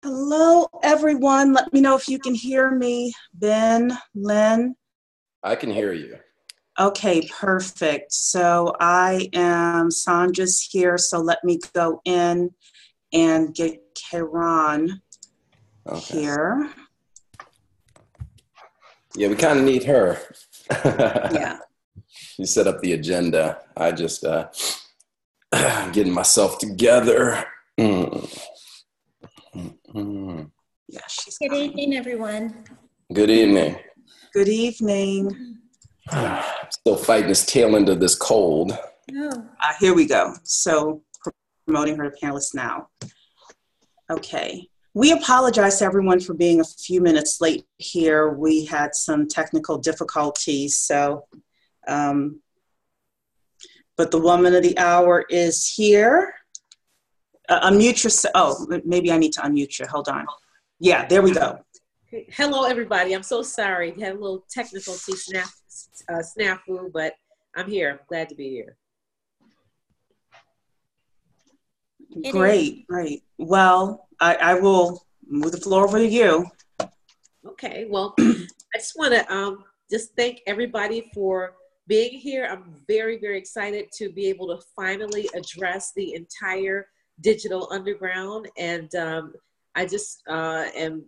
Hello, everyone. Let me know if you can hear me. Ben, Lynn. I can hear you. Okay, perfect. So Sandra's here. So let me go in and get Karan here. Yeah, we kind of need her. Yeah. You set up the agenda. I just getting myself together. Yeah, she's Good evening, everyone. Good evening. Good evening. Still fighting this tail end of this cold. Oh. Here we go. So promoting her to panelist now. Okay. We apologize to everyone for being a few minutes late here. We had some technical difficulties, so, but the woman of the hour is here. Unmute yourself. Oh, maybe I need to unmute you. Hold on. Yeah, there we go. Hello, everybody. I'm so sorry. Had a little technical snafu, but I'm here. Glad to be here. Great. Well, I will move the floor over to you. Okay. Well, I just want to just thank everybody for being here. I'm very, very excited to be able to finally address the entire digital underground, and I just am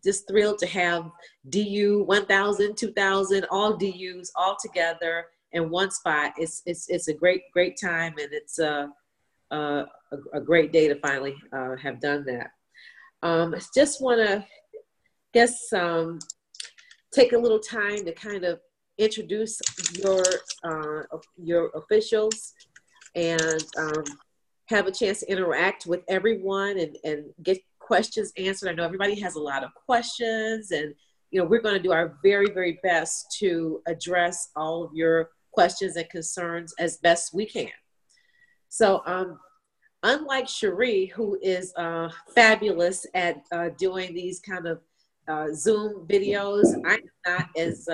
just thrilled to have DU 1000, 2000, all DUs all together in one spot. It's a great time, and it's a great day to finally have done that. Just want to take a little time to kind of introduce your officials and have a chance to interact with everyone and get questions answered. I know everybody has a lot of questions, and we're going to do our very, very best to address all of your questions and concerns as best we can. So unlike Cherie, who is fabulous at doing these kind of Zoom videos, I'm not as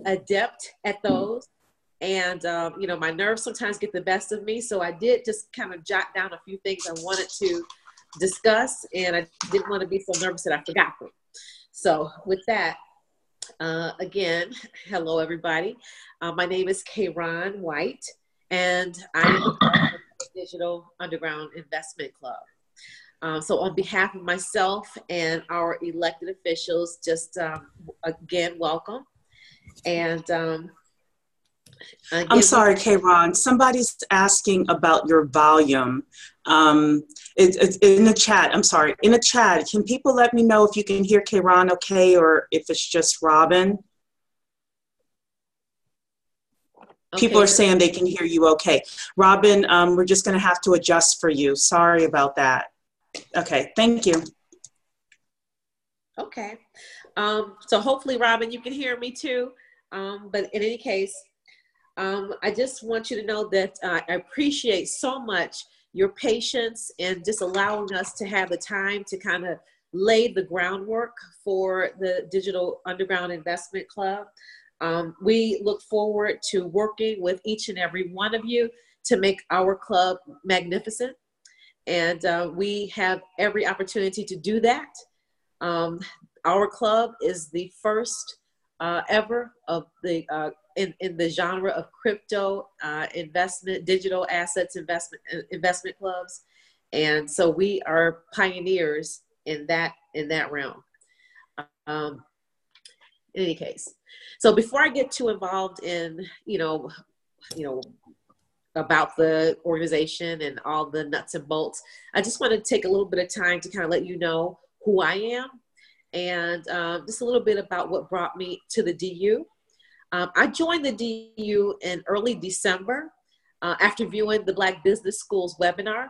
adept at those. And, my nerves sometimes get the best of me. So I did just kind of jot down a few things I wanted to discuss, and I didn't want to be so nervous that I forgot them. So with that, again, hello, everybody. My name is Karan White, and I'm the Digital Underground Investment Club. So on behalf of myself and our elected officials, just again, welcome. And I'm sorry, Karan. Somebody's asking about your volume. It's in the chat. I'm sorry. In the chat, can people let me know if you can hear Karan okay, or if it's just Robin? Okay. People are saying they can hear you okay. Robin, we're just going to have to adjust for you. Sorry about that. Okay, thank you. Okay. So hopefully, Robin, you can hear me too. But in any case, I just want you to know that I appreciate so much your patience and just allowing us to have the time to kind of lay the groundwork for the Digital Underground Investment Club. We look forward to working with each and every one of you to make our club magnificent. And we have every opportunity to do that. Our club is the first ever of the in the genre of crypto investment, digital assets investment clubs, and so we are pioneers in that realm. In any case, so before I get too involved in about the organization and all the nuts and bolts, I just want to take a little bit of time to kind of let you know who I am and just a little bit about what brought me to the DU. I joined the DU in early December after viewing the Black Business School's webinar.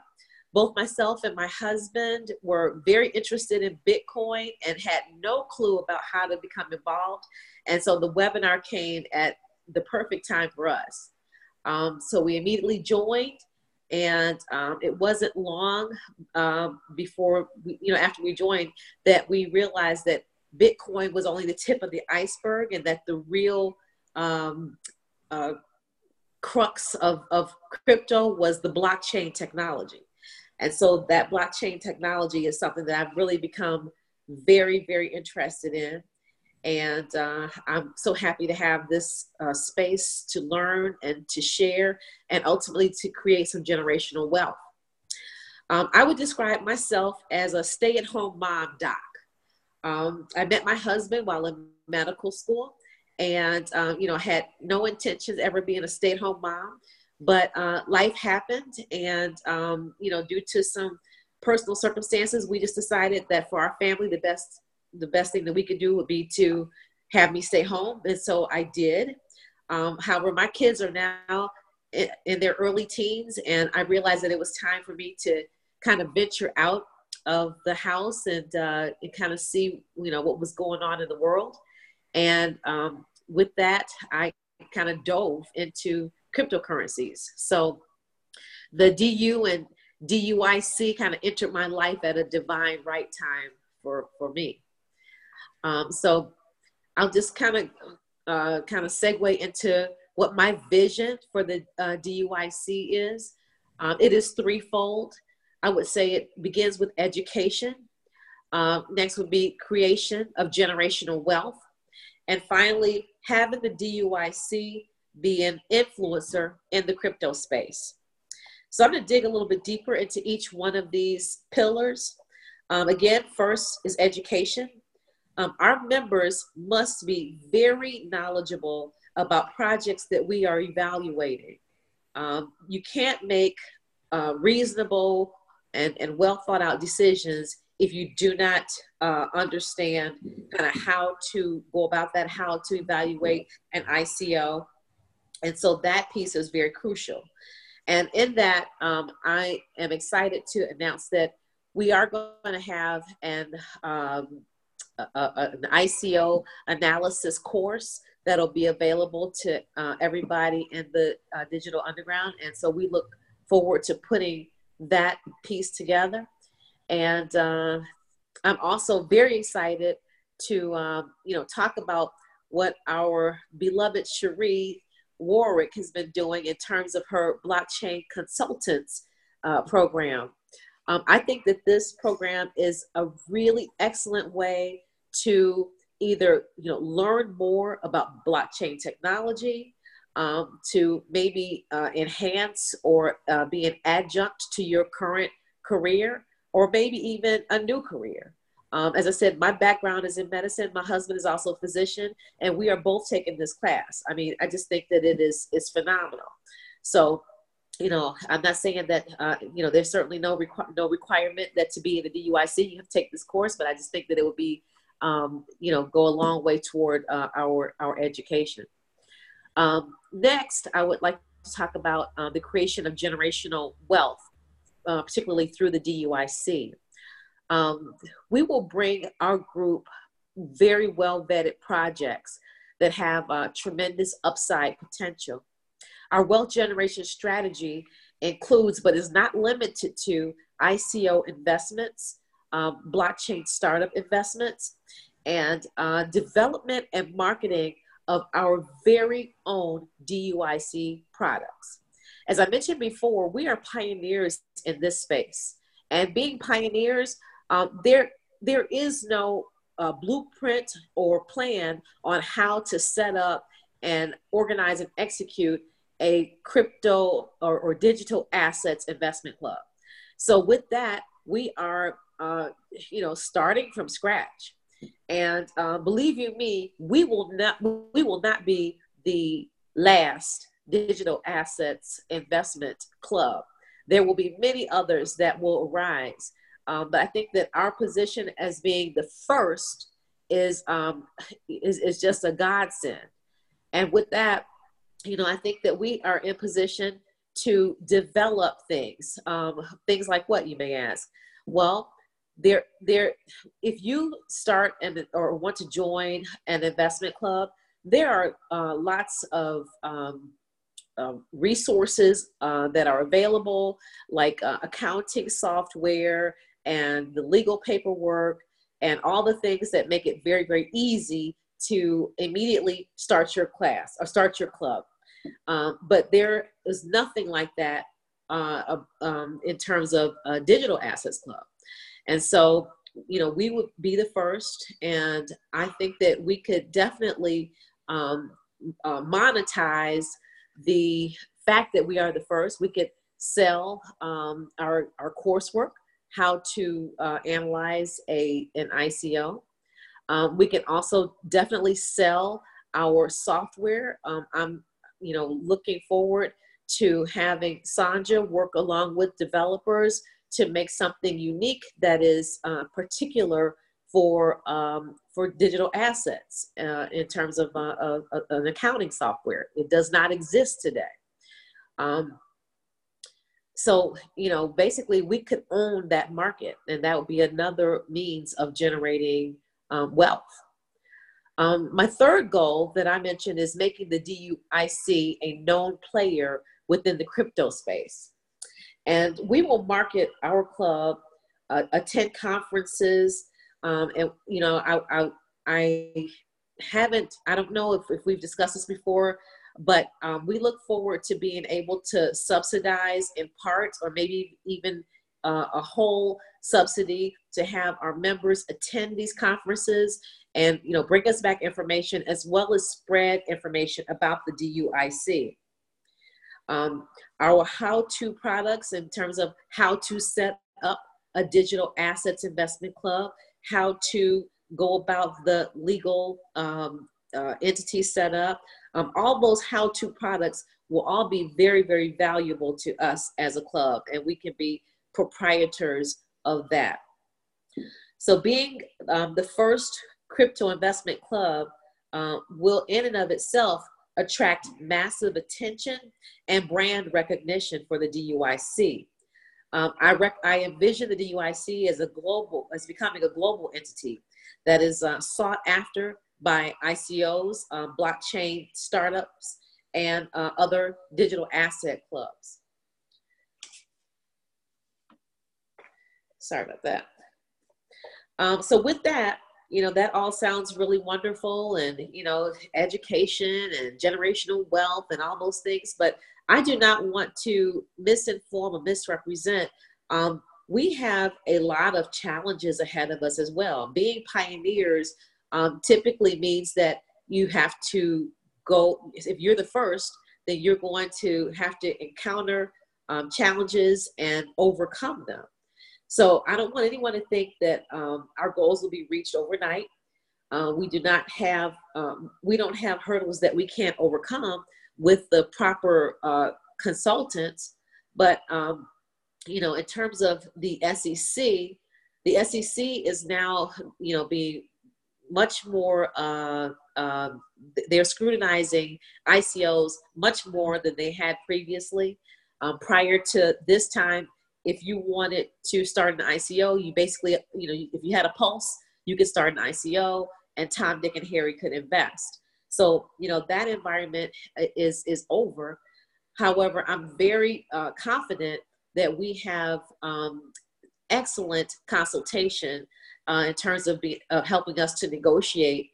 Both myself and my husband were very interested in Bitcoin and had no clue about how to become involved. And so the webinar came at the perfect time for us. So we immediately joined, and it wasn't long before, after we joined, that we realized that Bitcoin was only the tip of the iceberg, and that the real crux of crypto was the blockchain technology. And so that blockchain technology is something that I've really become very, very interested in. And I'm so happy to have this space to learn and to share and ultimately to create some generational wealth. I would describe myself as a stay-at-home mom doc. I met my husband while in medical school and, had no intentions ever being a stay-at-home mom, but life happened. And, due to some personal circumstances, we just decided that for our family, the best thing that we could do would be to have me stay home. And so I did. However, my kids are now in their early teens, and I realized that it was time for me to kind of venture out of the house and kind of see, what was going on in the world. And with that, I kind of dove into cryptocurrencies. So the DU and DUIC kind of entered my life at a divine right time for me. So I'll just kind of segue into what my vision for the DUIC is. It is threefold. I would say it begins with education. Next would be creation of generational wealth. And finally, having the DUIC be an influencer in the crypto space. So I'm going to dig a little bit deeper into each one of these pillars. Again, first is education. Our members must be very knowledgeable about projects that we are evaluating. You can't make reasonable and well thought out decisions if you do not understand kind of how to go about that, how to evaluate an ICO. And so that piece is very crucial. And in that, I am excited to announce that we are going to have an ICO analysis course that'll be available to everybody in the digital underground. And so we look forward to putting that piece together. And I'm also very excited to, talk about what our beloved Cherie Warwick has been doing in terms of her blockchain consultants program. I think that this program is a really excellent way to either, learn more about blockchain technology, to maybe enhance or be an adjunct to your current career, or maybe even a new career. As I said, my background is in medicine. My husband is also a physician, and we are both taking this class. I mean, I just think that it's phenomenal. So, I'm not saying that, there's certainly no requirement that to be in the DUIC, you have to take this course, but I just think that it would be, go a long way toward our education. Next, I would like to talk about the creation of generational wealth, particularly through the DUIC. We will bring our group very well vetted projects that have tremendous upside potential. Our wealth generation strategy includes, but is not limited to, ICO investments, blockchain startup investments, and development and marketing of our very own DUIC products. As I mentioned before, we are pioneers in this space. And being pioneers, there is no blueprint or plan on how to set up and organize and execute a crypto or digital assets investment club. So with that, we are, starting from scratch. And believe you me, we will not be the last digital assets investment club. There will be many others that will arise. But I think that our position as being the first is just a godsend. And with that, I think that we are in position to develop things. Things like what, you may ask? Well, if you start or want to join an investment club, there are lots of resources that are available, like accounting software and the legal paperwork and all the things that make it very, very easy to immediately start your class or start your club. But there is nothing like that in terms of digital assets club. And so, we would be the first, and I think that we could definitely monetize the fact that we are the first. We could sell our coursework, how to analyze an ICO. We can also definitely sell our software. I'm looking forward to having Sandra work along with developers to make something unique that is particular for digital assets in terms of an accounting software. It does not exist today. So, basically we could own that market, and that would be another means of generating wealth. My third goal that I mentioned is making the DUIC a known player within the crypto space. And we will market our club, attend conferences, and I don't know if we've discussed this before, but we look forward to being able to subsidize in part, or maybe even a whole subsidy, to have our members attend these conferences and bring us back information, as well as spread information about the DUIC. Our how-to products in terms of how to set up a digital assets investment club, how to go about the legal entity setup, all those how-to products will all be very, very valuable to us as a club, and we can be proprietors of that. So being the first crypto investment club will in and of itself attract massive attention and brand recognition for the DUIC. I envision the DUIC as becoming a global entity that is sought after by ICOs, blockchain startups, and other digital asset clubs. Sorry about that. So with that, that all sounds really wonderful, and, education and generational wealth and all those things, but I do not want to misinform or misrepresent. We have a lot of challenges ahead of us as well. Being pioneers typically means that you have to go, if you're the first, then you're going to have to encounter challenges and overcome them. So I don't want anyone to think that our goals will be reached overnight. We don't have hurdles that we can't overcome with the proper consultants. But, in terms of the SEC is now, being much more, they're scrutinizing ICOs much more than they had previously. Prior to this time, if you wanted to start an ICO, you basically, if you had a pulse, you could start an ICO, and Tom, Dick, and Harry could invest. So, that environment is over. However, I'm very confident that we have excellent consultation in terms of helping us to negotiate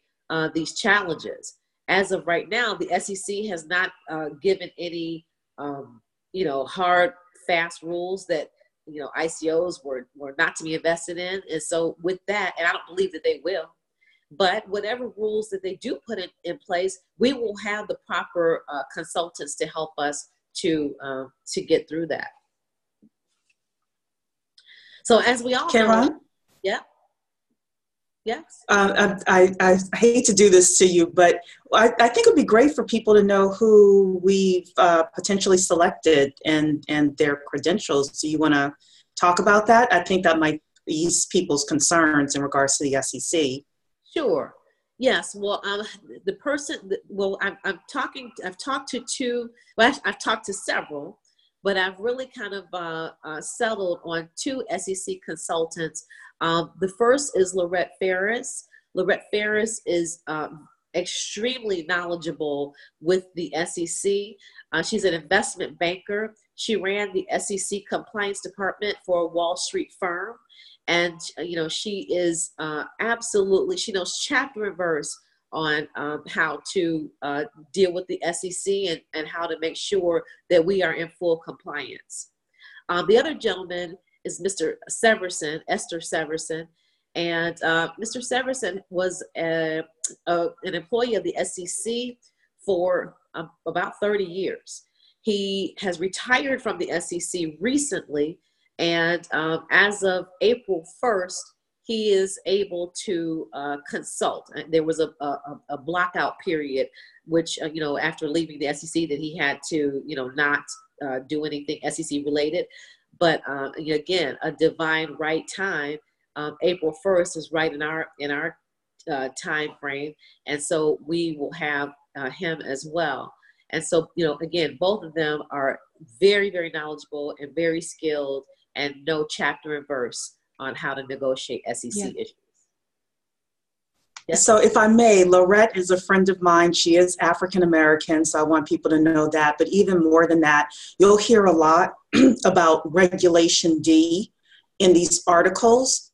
these challenges. As of right now, the SEC has not given any, hard, fast rules that ICOs were not to be invested in. And so with that, and I don't believe that they will, but whatever rules that they do put in place, we will have the proper consultants to help us to get through that. So as we all know, yeah. Yes. I hate to do this to you, but I think it would be great for people to know who we've potentially selected and their credentials. Do you want to talk about that? I think that might ease people's concerns in regards to the SEC. Sure. Yes. Well, the person. Well, I've talked to two. Well, I've talked to several, but I've really kind of settled on two SEC consultants. The first is Lorette Ferris. Lorette Ferris is extremely knowledgeable with the SEC. She's an investment banker. She ran the SEC compliance department for a Wall Street firm. And, she is absolutely, she knows chapter and verse on how to deal with the SEC and how to make sure that we are in full compliance. The other gentleman is Mr. Severson, Esther Severson. And Mr. Severson was an employee of the SEC for about 30 years. He has retired from the SEC recently, and as of April 1st, he is able to consult. There was a blockout period, which, after leaving the SEC, that he had to, not do anything SEC related. But again, a divine right time. April 1st is right in our time frame, and so we will have him as well. And so, again, both of them are very, very knowledgeable and very skilled, and know chapter and verse on how to negotiate SEC issues. Yes? So if I may, Lorette is a friend of mine. She is African American, so I want people to know that. But even more than that, you'll hear a lot about Regulation D in these articles.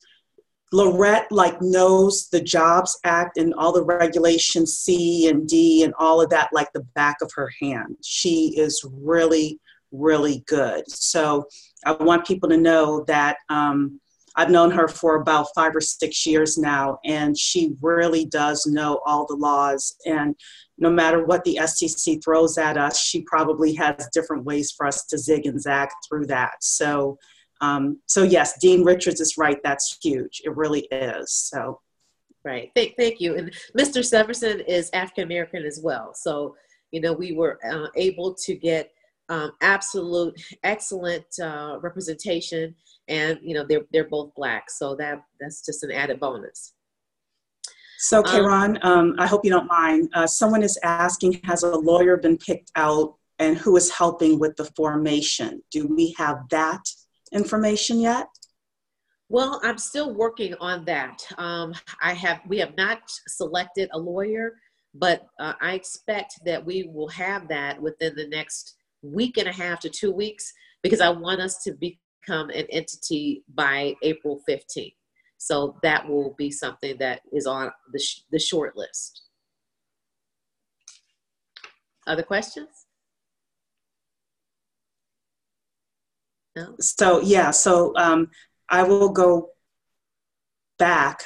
Lorette knows the Jobs Act and all the regulations C and D and all of that like the back of her hand. She is really, really good. So I want people to know that I've known her for about 5 or 6 years now, and she really does know all the laws. And no matter what the SEC throws at us, she probably has different ways for us to zig and zag through that. So yes, Dean Richards is right. That's huge. It really is. So, right. Thank you. And Mr. Severson is African American as well. So, we were able to get excellent representation, and they're both Black. So that's just an added bonus. So, Karen, I hope you don't mind. Someone is asking, has a lawyer been picked out, and who is helping with the formation? Do we have that information yet? Well, I'm still working on that. We have not selected a lawyer, but I expect that we will have that within the next week and a half to 2 weeks, because I want us to become an entity by April 15th. So that will be something that is on the short list. Other questions? No? So, yeah, I will go back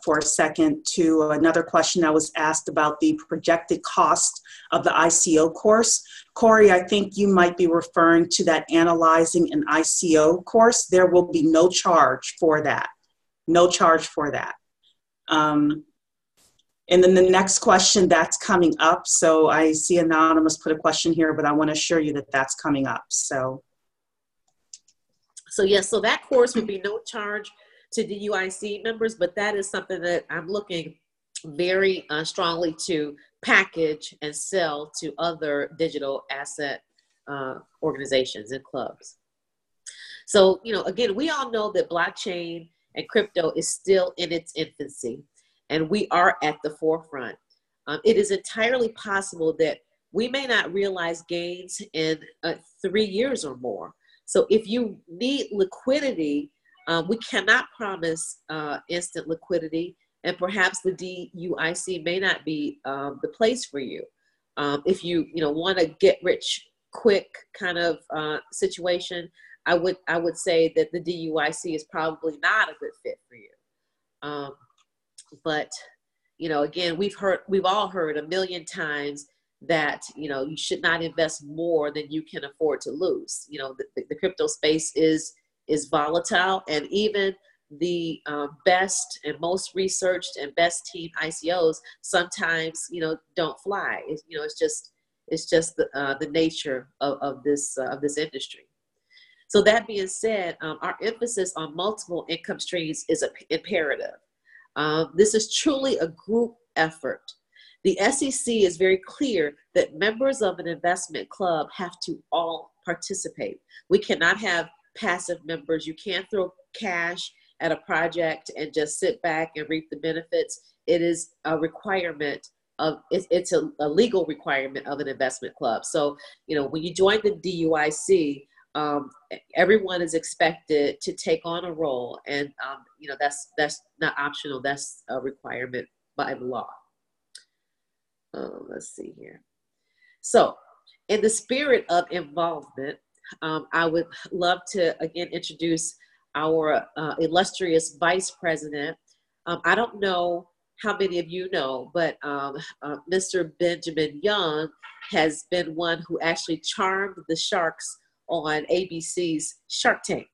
for a second to another question that was asked about the projected cost of the ICO course. Corey, I think you might be referring to that Analyzing an ICO course. There will be no charge for that. No charge for that. And then the next question, that's coming up. So I see Anonymous put a question here, but I want to assure you that that's coming up. So yes, so that course would be no charge to DUIC members, but that is something that I'm looking very strongly to package and sell to other digital asset organizations and clubs. So, again, we all know that blockchain and crypto is still in its infancy, and we are at the forefront. It is entirely possible that we may not realize gains in 3 years or more. So if you need liquidity, we cannot promise instant liquidity, and perhaps the DUIC may not be the place for you. If you want to get rich quick kind of situation, I would say that the DUIC is probably not a good fit for you. But again, we've all heard a million times that you should not invest more than you can afford to lose. The crypto space is volatile, and even the best and most researched and best team ICOs sometimes don't fly. It's just the nature of this industry. So that being said, our emphasis on multiple income streams is imperative. This is truly a group effort. The SEC is very clear that members of an investment club have to all participate. We cannot have passive members. You can't throw cash at a project and just sit back and reap the benefits. It is a requirement it's a legal requirement of an investment club. So, when you join the DUIC, everyone is expected to take on a role, and that's not optional. That's a requirement by law. Let's see here. So, in the spirit of involvement, I would love to again introduce our illustrious Vice President. I don't know how many of you know, but Mr. Benjamin Young has been one who actually charmed the sharks on ABC's Shark Tank.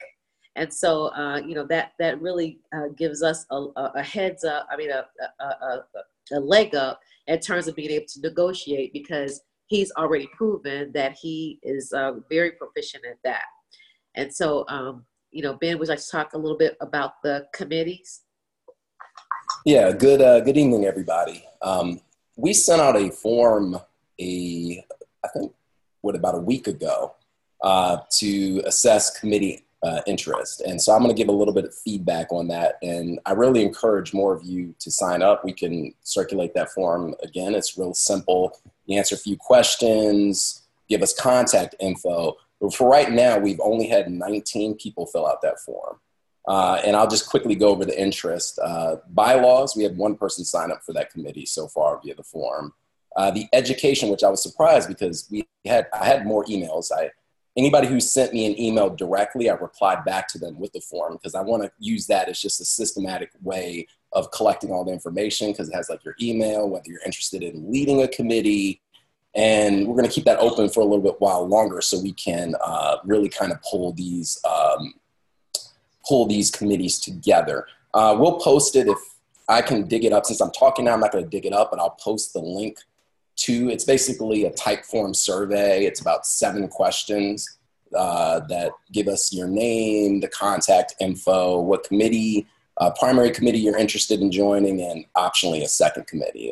And so, you know, that really gives us a heads up, I mean, a leg up in terms of being able to negotiate, because he's already proven that he is very proficient at that. And so, you know, Ben, would you like to talk a little bit about the committees? Yeah, good evening, everybody. We sent out a form, I think, about a week ago to assess committee interest. And so I'm going to give a little bit of feedback on that. And I really encourage more of you to sign up. We can circulate that form again. It's real simple. You answer a few questions, give us contact info. But for right now, we've only had 19 people fill out that form. And I'll just quickly go over the interest. Bylaws, we had one person sign up for that committee so far via the form. The education, which I was surprised because I had more emails. Anybody who sent me an email directly, I replied back to them with the form because I want to use that as just a systematic way of collecting all the information, because it has like your email, whether you're interested in leading a committee. And we're going to keep that open for a little bit while longer so we can really kind of pull these committees together. We'll post it if I can dig it up. Since I'm talking now, I'm not going to dig it up, but I'll post the link to. It's basically a type form survey. It's about 7 questions that give us your name, the contact info, what committee, primary committee you're interested in joining, and optionally a second committee.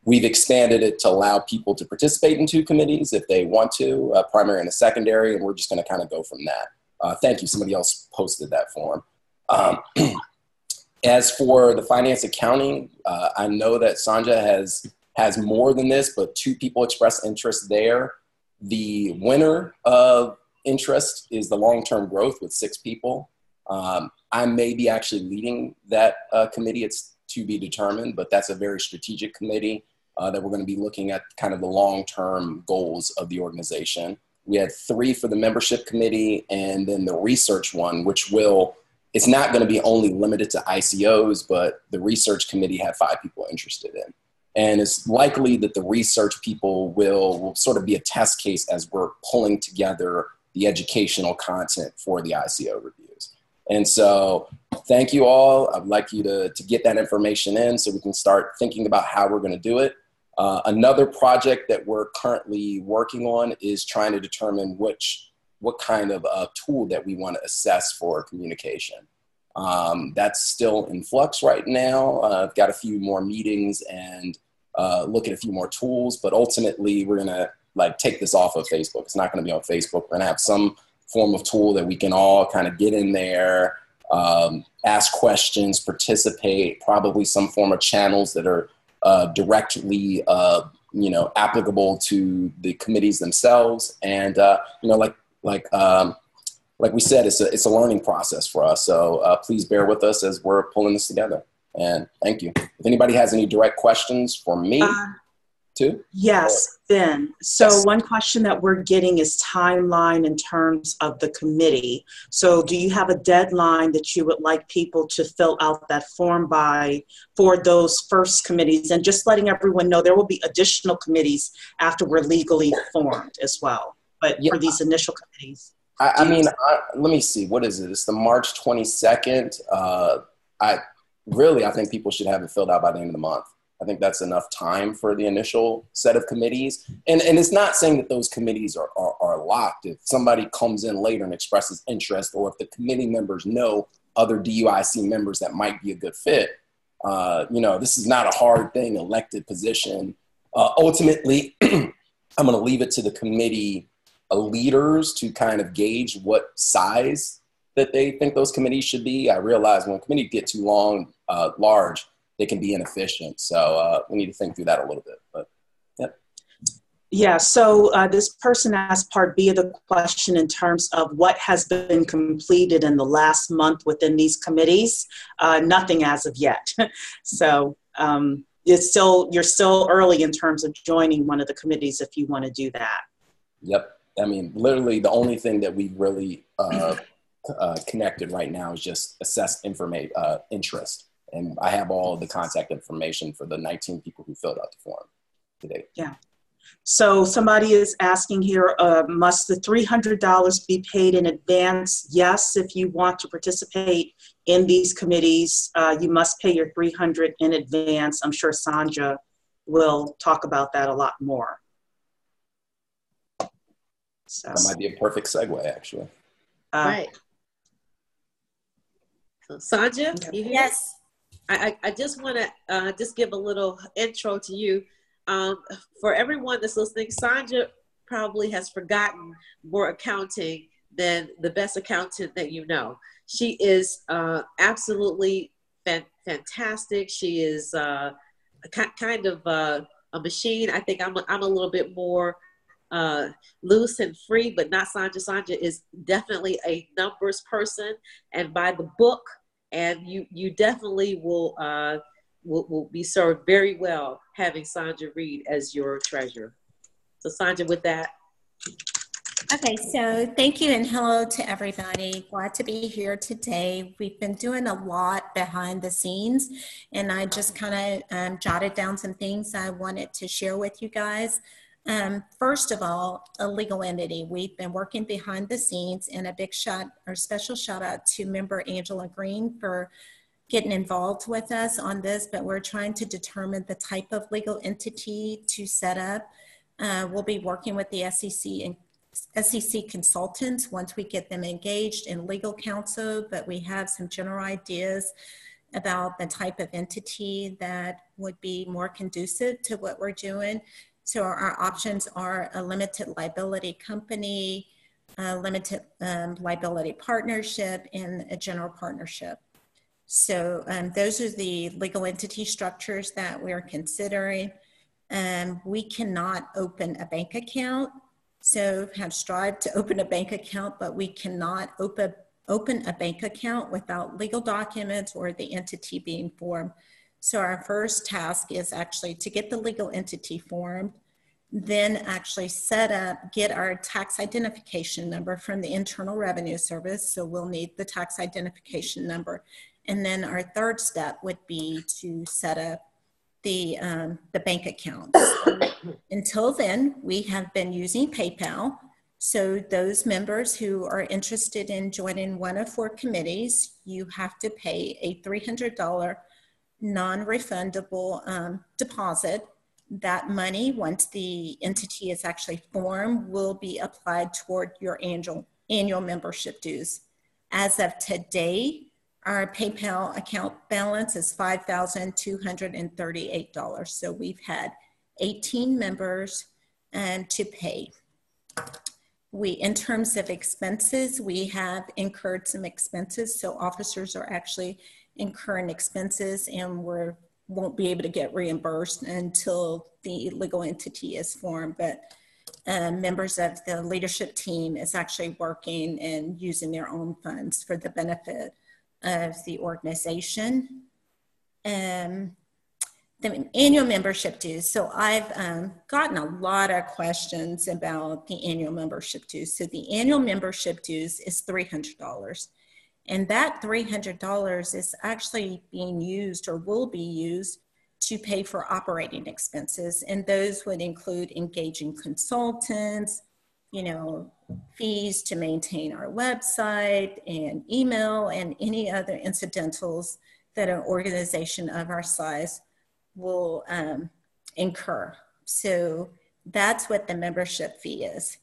We've expanded it to allow people to participate in 2 committees if they want to, a primary and a secondary, and we're just going to kind of go from that. Thank you. Somebody else posted that form. As for the finance accounting, I know that Sanja has more than this, but 2 people expressed interest there. The winner of interest is the long-term growth with 6 people. I may be actually leading that committee. It's to be determined, but that's a very strategic committee that we're going to be looking at kind of the long-term goals of the organization. We had 3 for the membership committee, and then the research one, which it's not going to be only limited to ICOs, but the research committee had 5 people interested in. And it's likely that the research people will sort of be a test case as we're pulling together the educational content for the ICO reviews. And so thank you all. I'd like you to get that information in so we can start thinking about how we're going to do it. Another project that we're currently working on is trying to determine what kind of tool that we want to assess for communication. That's still in flux right now. I've got a few more meetings and look at a few more tools, but ultimately we're going to take this off of Facebook. It's not going to be on Facebook. We're going to have some form of tool that we can all kind of get in there, ask questions, participate, probably some form of channels that are directly applicable to the committees themselves. And like we said, it's a learning process for us. So please bear with us as we're pulling this together. And thank you. If anybody has any direct questions for me too. Yes, Ben. So yes. One question that we're getting is timeline in terms of the committee. So do you have a deadline that you would like people to fill out that form by for those first committees? And just letting everyone know there will be additional committees after we're legally formed as well. But yeah, for these initial committees. I mean, let me see. What is it? It's the March 22nd. I think people should have it filled out by the end of the month. I think that's enough time for the initial set of committees. And it's not saying that those committees are locked. If somebody comes in later and expresses interest, or if the committee members know other DUIC members that might be a good fit, this is not a hard thing, elected position. Ultimately, I'm going to leave it to the committee leaders to kind of gauge what size that they think those committees should be. I realize when committees get too large, they can be inefficient. So we need to think through that a little bit, but yeah. Yeah, so this person asked part B of the question in terms of what has been completed in the last month within these committees. Nothing as of yet. So you're still early in terms of joining one of the committees if you want to do that. Yep. I mean, literally the only thing that we really connected right now is just assess interest. And I have all the contact information for the 19 people who filled out the form today. Yeah. So somebody is asking here, must the $300 be paid in advance? Yes, if you want to participate in these committees, you must pay your $300 in advance. I'm sure Sandra will talk about that a lot more. So that might be a perfect segue, actually. Right. So Sandra, you here? Yes. I just want to just give a little intro to you. For everyone that's listening, Sandra probably has forgotten more accounting than the best accountant that you know. She is absolutely fantastic. She is kind of a machine. I think I'm a little bit more loose and free, but not Sandra. Sandra is definitely a numbers person and by the book, and you definitely will be served very well having Sandra Reed as your treasurer. So Sandra, with that. Okay, so thank you and hello to everybody. Glad to be here today. We've been doing a lot behind the scenes, and I just kind of jotted down some things I wanted to share with you guys. First of all, a legal entity. We've been working behind the scenes, and a big special shout out to member Angela Green for getting involved with us on this, but we're trying to determine the type of legal entity to set up. We'll be working with the SEC consultants once we get them engaged in legal counsel, but we have some general ideas about the type of entity that would be more conducive to what we're doing. So our options are a limited liability company, a limited liability partnership, and a general partnership. So those are the legal entity structures that we're considering. We cannot open a bank account. So have strived to open a bank account, but we cannot open a bank account without legal documents or the entity being formed. So our first task is actually to get the legal entity formed, then actually set up, get our tax identification number from the Internal Revenue Service. So we'll need the tax identification number. And then our third step would be to set up the bank account. Until then, we have been using PayPal. So those members who are interested in joining one of 4 committees, you have to pay a $300 non-refundable deposit. That money, once the entity is actually formed, will be applied toward your annual membership dues. As of today, our PayPal account balance is $5,238. So we've had 18 members to pay. In terms of expenses, we have incurred some expenses. So officers are actually incurring expenses, and won't be able to get reimbursed until the legal entity is formed. But members of the leadership team is actually working and using their own funds for the benefit of the organization. The annual membership dues. So I've gotten a lot of questions about the annual membership dues. So the annual membership dues is $300. And that $300 is actually being used or will be used to pay for operating expenses. And those would include engaging consultants, fees to maintain our website and email and any other incidentals that an organization of our size will incur. So that's what the membership fee is.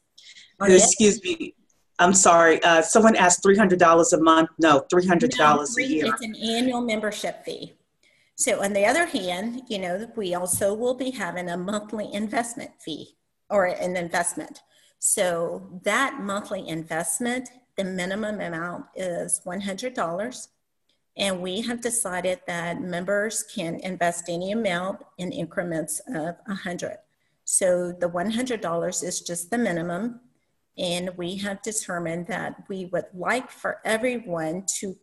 Excuse me. I'm sorry. Someone asked $300 a month. No, $300 a year. It's an annual membership fee. So on the other hand, we also will be having a monthly investment fee or an investment. So that monthly investment, the minimum amount is $100. And we have decided that members can invest any amount in increments of 100. So the $100 is just the minimum. And we have determined that we would like for everyone to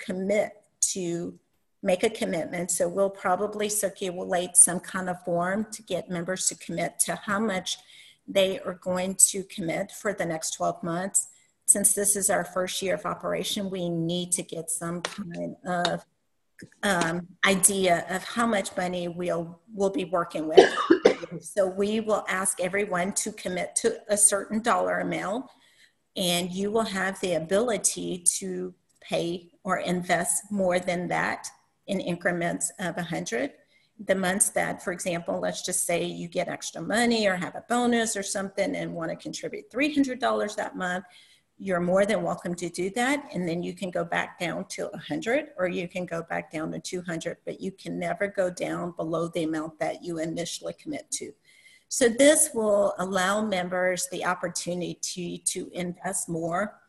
make a commitment. So we'll probably circulate some kind of form to get members to commit to how much they are going to commit for the next 12 months. Since this is our first year of operation, we need to get some kind of idea of how much money we'll be working with. So we will ask everyone to commit to a certain dollar amount, and you will have the ability to pay or invest more than that in increments of 100. The months that, for example, let's just say you get extra money or have a bonus or something and want to contribute $300 that month, you're more than welcome to do that. And then you can go back down to 100, or you can go back down to 200, but you can never go down below the amount that you initially commit to. So this will allow members the opportunity to invest more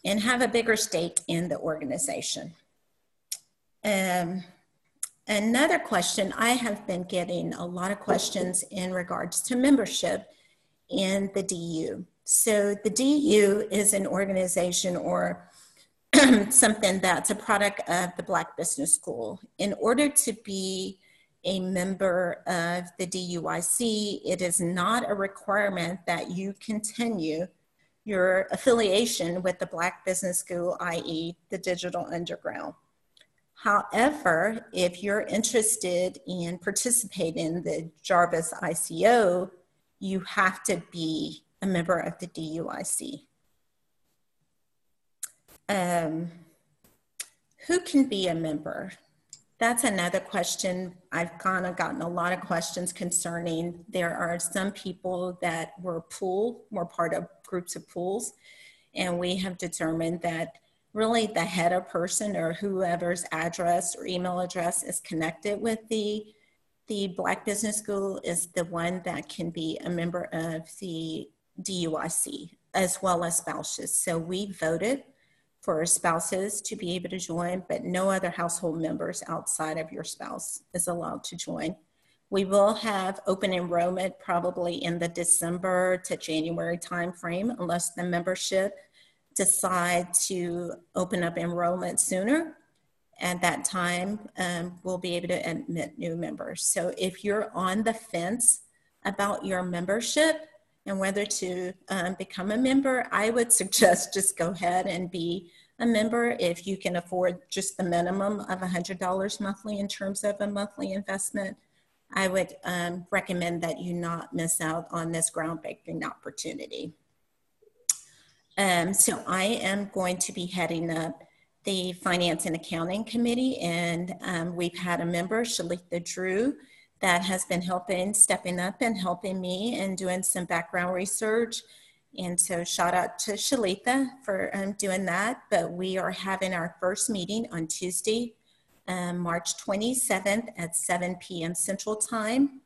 and have a bigger stake in the organization. Another question, I have been getting a lot of questions in regards to membership in the DU. So the DU is an organization or something that's a product of the Black Business School. In order to be a member of the DUIC, it is not a requirement that you continue your affiliation with the Black Business School, i.e. the Digital Underground. However, if you're interested in participating in the Jarvis ICO, you have to be a member of the DUIC. Who can be a member? That's another question. I've kind of gotten a lot of questions concerning. There are some people that were part of groups of pools, and we have determined that really the head of person or whoever's address or email address is connected with the Black Business School is the one that can be a member of the DUIC, as well as spouses. So we voted for spouses to be able to join, but no other household members outside of your spouse is allowed to join. We will have open enrollment probably in the December to January timeframe, unless the membership decide to open up enrollment sooner. At that time, we'll be able to admit new members. So if you're on the fence about your membership and whether to become a member, I would suggest just go ahead and be a member if you can afford just the minimum of $100 monthly in terms of a monthly investment. I would recommend that you not miss out on this groundbreaking opportunity. So I am going to be heading up the Finance and Accounting Committee, and we've had a member, Shalita Drew, that has been stepping up and helping me and doing some background research. And so shout out to Shalita for doing that. But we are having our first meeting on Tuesday, March 27th at 7 p.m. Central Time.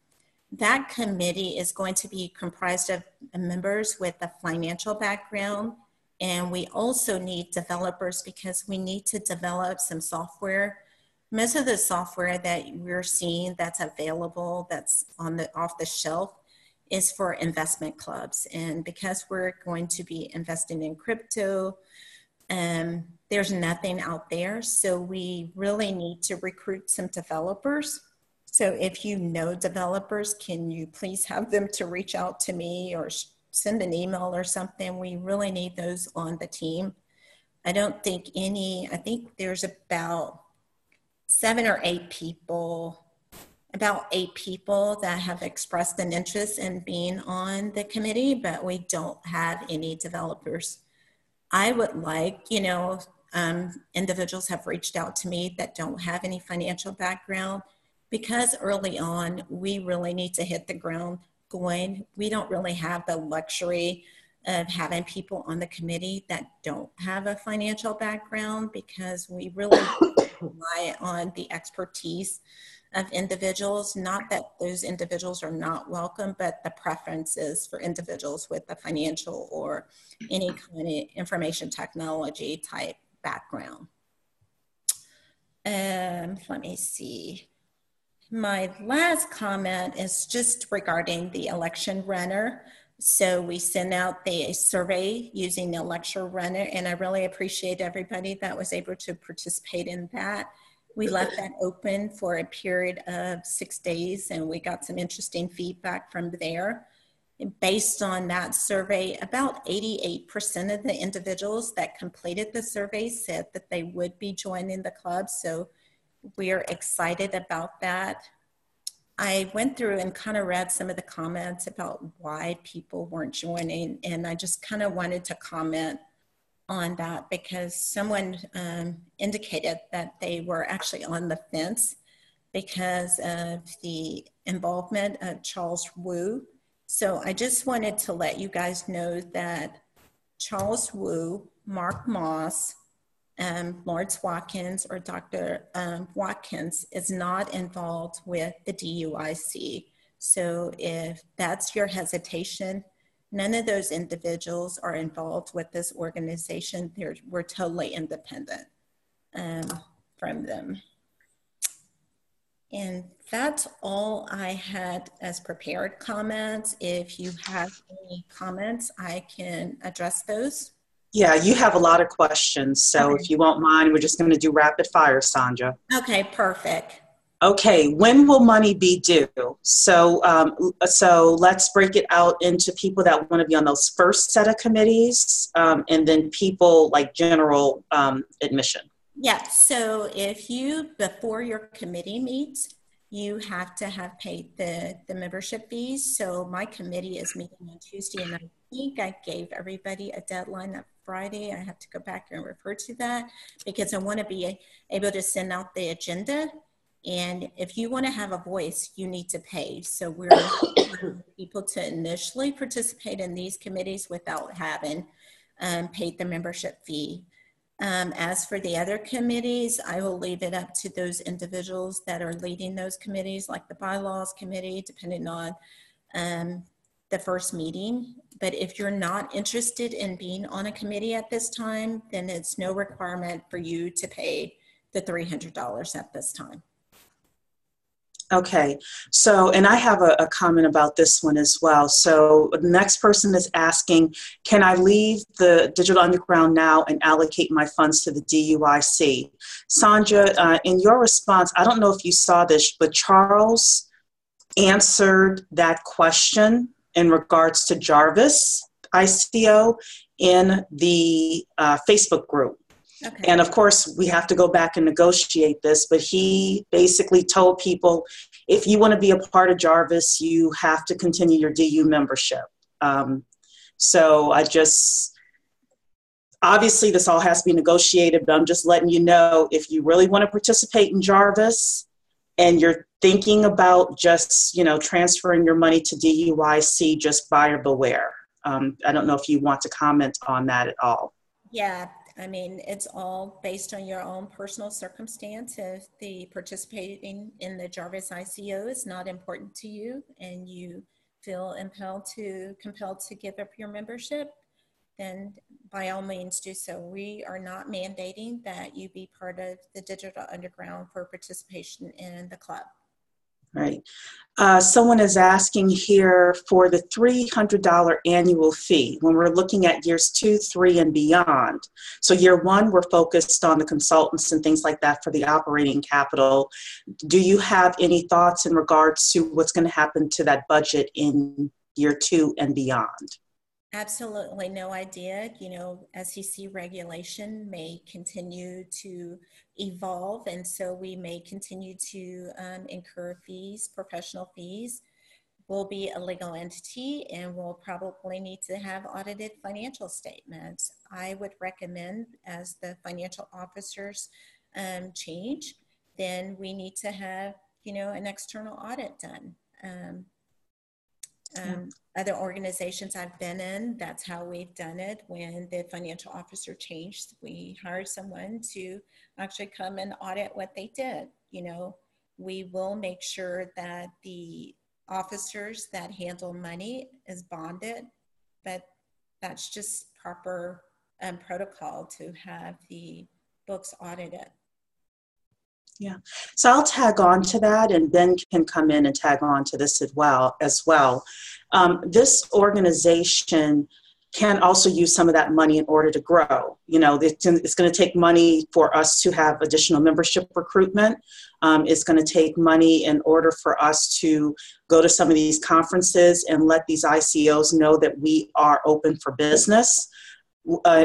That committee is going to be comprised of members with a financial background. And we also need developers because we need to develop some software. Most of the software that we're seeing that's available, that's off the shelf, is for investment clubs. And because we're going to be investing in crypto, there's nothing out there. So we really need to recruit some developers. So if you know developers, can you please have them to reach out to me or send an email or something? We really need those on the team. I think there's about 7 or 8 people, about 8 people that have expressed an interest in being on the committee, but we don't have any developers. I would like, individuals have reached out to me that don't have any financial background, because early on, we really need to hit the ground going. We don't really have the luxury of having people on the committee that don't have a financial background, because we really rely on the expertise of individuals. Not that those individuals are not welcome, but the preferences for individuals with a financial or any kind of information technology type background. Let me see. My last comment is just regarding the election runner. So we sent out the survey using the election runner, and I really appreciate everybody that was able to participate in that. We left that open for a period of 6 days, and we got some interesting feedback from there. Based on that survey, about 88% of the individuals that completed the survey said that they would be joining the club. So we're excited about that. I went through and kind of read some of the comments about why people weren't joining, and I just kind of wanted to comment on that because someone indicated that they were actually on the fence because of the involvement of Charles Wu. So I just wanted to let you guys know that Charles Wu, Mark Moss, Lawrence Watkins, or Dr. Watkins is not involved with the DUIC. So if that's your hesitation, none of those individuals are involved with this organization. We're totally independent from them. And that's all I had as prepared comments. If you have any comments, I can address those. Yeah, you have a lot of questions. So Okay. if you won't mind, we're just going to do rapid fire, Sandra. Okay, perfect. Okay, when will money be due? So, so let's break it out into people that want to be on those first set of committees, and then people like general admission. Yeah, so if you, before your committee meets, you have to have paid the membership fees. So my committee is meeting on Tuesday, and I think I gave everybody a deadline of Friday. I have to go back and refer to that because I want to be able to send out the agenda. And if you want to have a voice, you need to pay. So we're asking people to initially participate in these committees without having paid the membership fee. As for the other committees, I will leave it up to those individuals that are leading those committees, like the bylaws committee, depending on the first meeting. But if you're not interested in being on a committee at this time, then it's no requirement for you to pay the $300 at this time. Okay, so, and I have a comment about this one as well. So the next person is asking, can I leave the Digital Underground now and allocate my funds to the DUIC? Sandra, in your response, I don't know if you saw this, but Charles answered that question in regards to Jarvis ICO in the Facebook group. Okay. And of course, we have to go back and negotiate this, but he basically told people, if you want to be a part of Jarvis, you have to continue your DU membership. So I just, obviously this all has to be negotiated, but I'm just letting you know, if you really want to participate in Jarvis and you're thinking about just, you know, transferring your money to DUIC, just buyer beware. I don't know if you want to comment on that at all. Yeah. I mean, it's all based on your own personal circumstance. If the participating in the Jarvis ICO is not important to you and you feel compelled to give up your membership, then by all means do so. We are not mandating that you be part of the Digital Underground for participation in the club. Right. Someone is asking here for the $300 annual fee when we're looking at years 2, 3, and beyond. So year 1, we're focused on the consultants and things like that for the operating capital. Do you have any thoughts in regards to what's going to happen to that budget in year 2 and beyond? Absolutely no idea. You know, SEC regulation may continue to evolve, and so we may continue to incur fees, professional fees. We'll be a legal entity and we'll probably need to have audited financial statements. I would recommend, as the financial officers change, then we need to have, you know, an external audit done. Other organizations I've been in, that's how we've done it. When the financial officer changed, we hired someone to actually come and audit what they did. You know, we will make sure that the officers that handle money is bonded, but that's just proper protocol to have the books audited. Yeah, so I'll tag on to that, and Ben can come in and tag on to this as well. This organization can also use some of that money in order to grow. You know, it's going to take money for us to have additional membership recruitment. It's going to take money in order for us to go to some of these conferences and let these ICOs know that we are open for business.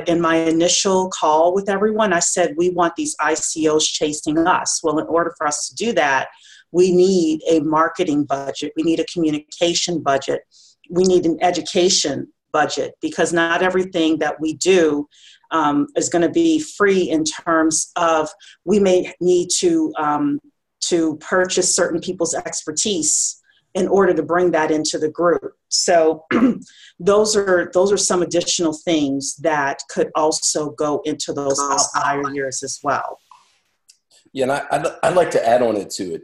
In my initial call with everyone, I said, we want these ICOs chasing us. Well, in order for us to do that, we need a marketing budget. We need a communication budget. We need an education budget, because not everything that we do is going to be free, in terms of we may need to purchase certain people's expertise in order to bring that into the group. So those are some additional things that could also go into those outlier years as well. Yeah, and I'd like to add on it to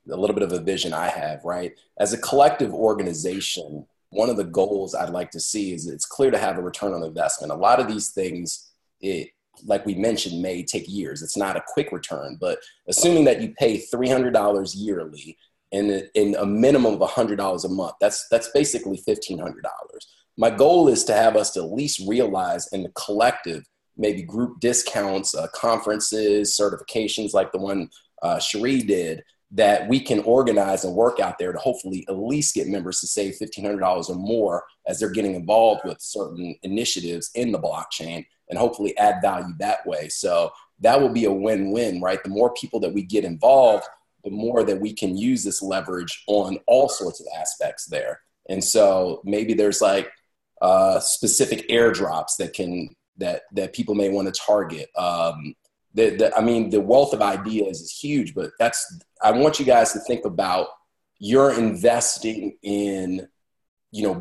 a little bit of a vision I have, right? As a collective organization, one of the goals I'd like to see is it's clear to have a return on investment. A lot of these things, like we mentioned, may take years. It's not a quick return, but assuming that you pay $300 yearly and in a minimum of $100 a month, that's basically $1,500. My goal is to have us to at least realize in the collective, maybe group discounts, conferences, certifications like the one Cherie did, that we can organize and work out there to hopefully at least get members to save $1,500 or more as they're getting involved with certain initiatives in the blockchain, and hopefully add value that way. So that will be a win-win, right? The more people that we get involved, the more that we can use this leverage on all sorts of aspects there. And so maybe there's like specific airdrops that people may want to target. I mean, the wealth of ideas is huge, but I want you guys to think about you're investing in,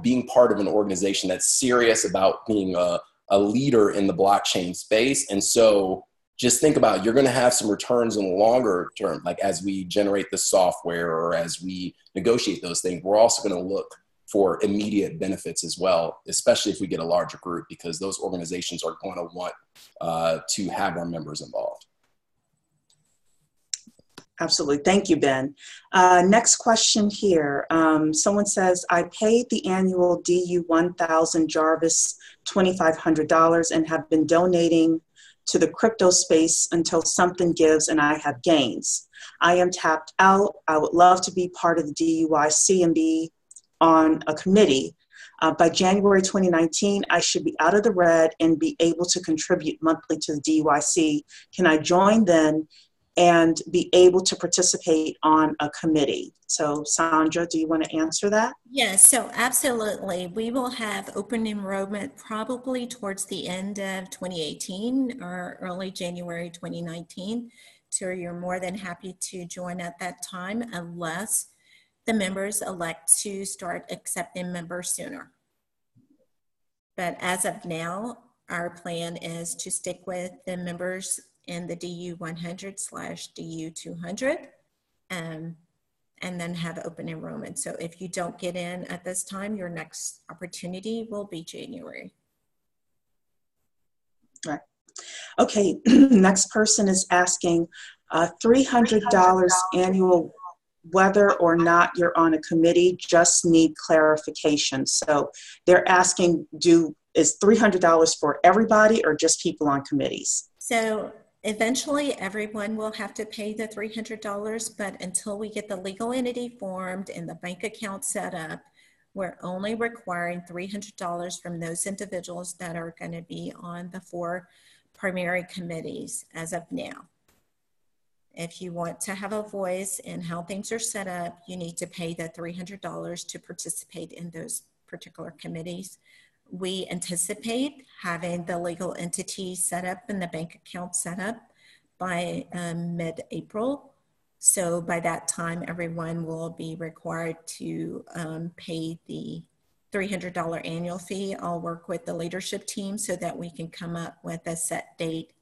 being part of an organization that's serious about being a leader in the blockchain space. And so just think about, you're going to have some returns in the longer term, like as we generate the software or as we negotiate those things. We're also going to look for immediate benefits as well, especially if we get a larger group, because those organizations are going to want to have our members involved. Absolutely. Thank you, Ben. Next question here. Someone says, I paid the annual DU 1000 Jarvis $2,500 and have been donating to the crypto space until something gives and I have gains. I am tapped out. I would love to be part of the DUIC and be on a committee. By January 2019, I should be out of the red and be able to contribute monthly to the DUIC. Can I join then and be able to participate on a committee? So Sandra, do you want to answer that? Yes, so absolutely. We will have open enrollment probably towards the end of 2018 or early January 2019. So you're more than happy to join at that time, unless the members elect to start accepting members sooner. But as of now, our plan is to stick with the members in the DU 100/DU 200 and then have open enrollment. So if you don't get in at this time, your next opportunity will be January. All right. Okay, next person is asking $300 annual, whether or not you're on a committee, just need clarification. So they're asking, is $300 for everybody or just people on committees? So eventually everyone will have to pay the $300, but until we get the legal entity formed and the bank account set up, we're only requiring $300 from those individuals that are going to be on the 4 primary committees as of now. If you want to have a voice in how things are set up, you need to pay the $300 to participate in those particular committees. We anticipate having the legal entity set up and the bank account set up by mid-April. So by that time, everyone will be required to pay the $300 annual fee. I'll work with the leadership team so that we can come up with a set date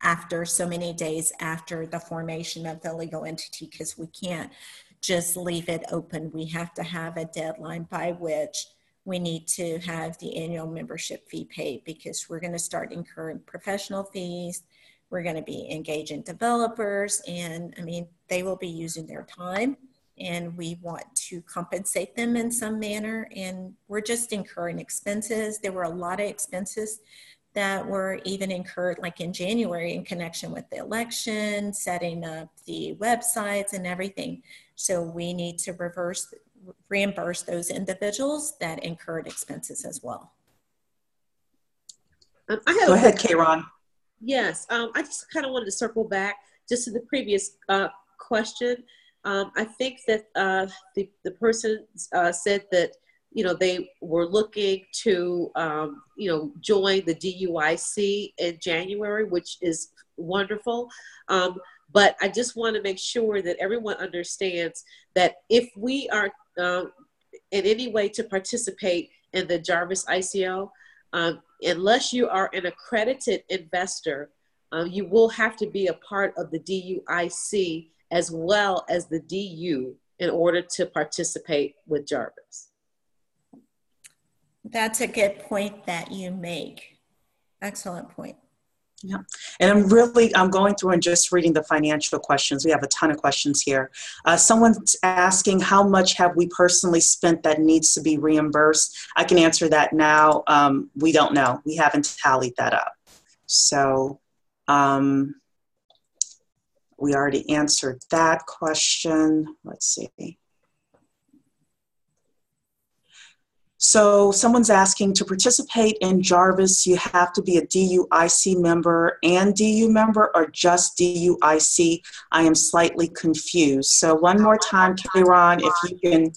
after so many days after the formation of the legal entity, because we can't just leave it open. We have to have a deadline by which we need to have the annual membership fee paid, because we're going to start incurring professional fees. We're going to be engaging developers, and I mean, they will be using their time and we want to compensate them in some manner. And we're just incurring expenses. There were a lot of expenses that were even incurred like in January in connection with the election, setting up the websites and everything. So we need to reimburse those individuals that incurred expenses as well. Go ahead, Kayron. Yes, I just kind of wanted to circle back just to the previous question. I think that the person said that, you know, they were looking to, you know, join the DUIC in January, which is wonderful. But I just want to make sure that everyone understands that if we are in any way to participate in the Jarvis ICO, unless you are an accredited investor, you will have to be a part of the DUIC as well as the DU in order to participate with Jarvis. That's a good point that you make. Excellent point. Yeah, and I'm going through and just reading the financial questions. We have a ton of questions here. Someone's asking, how much have we personally spent that needs to be reimbursed? I can answer that now. We don't know. We haven't tallied that up. So we already answered that question. Let's see. So someone's asking, to participate in Jarvis, you have to be a DUIC member and DU member, or just DUIC? I am slightly confused. So one more time, Kayron, if you can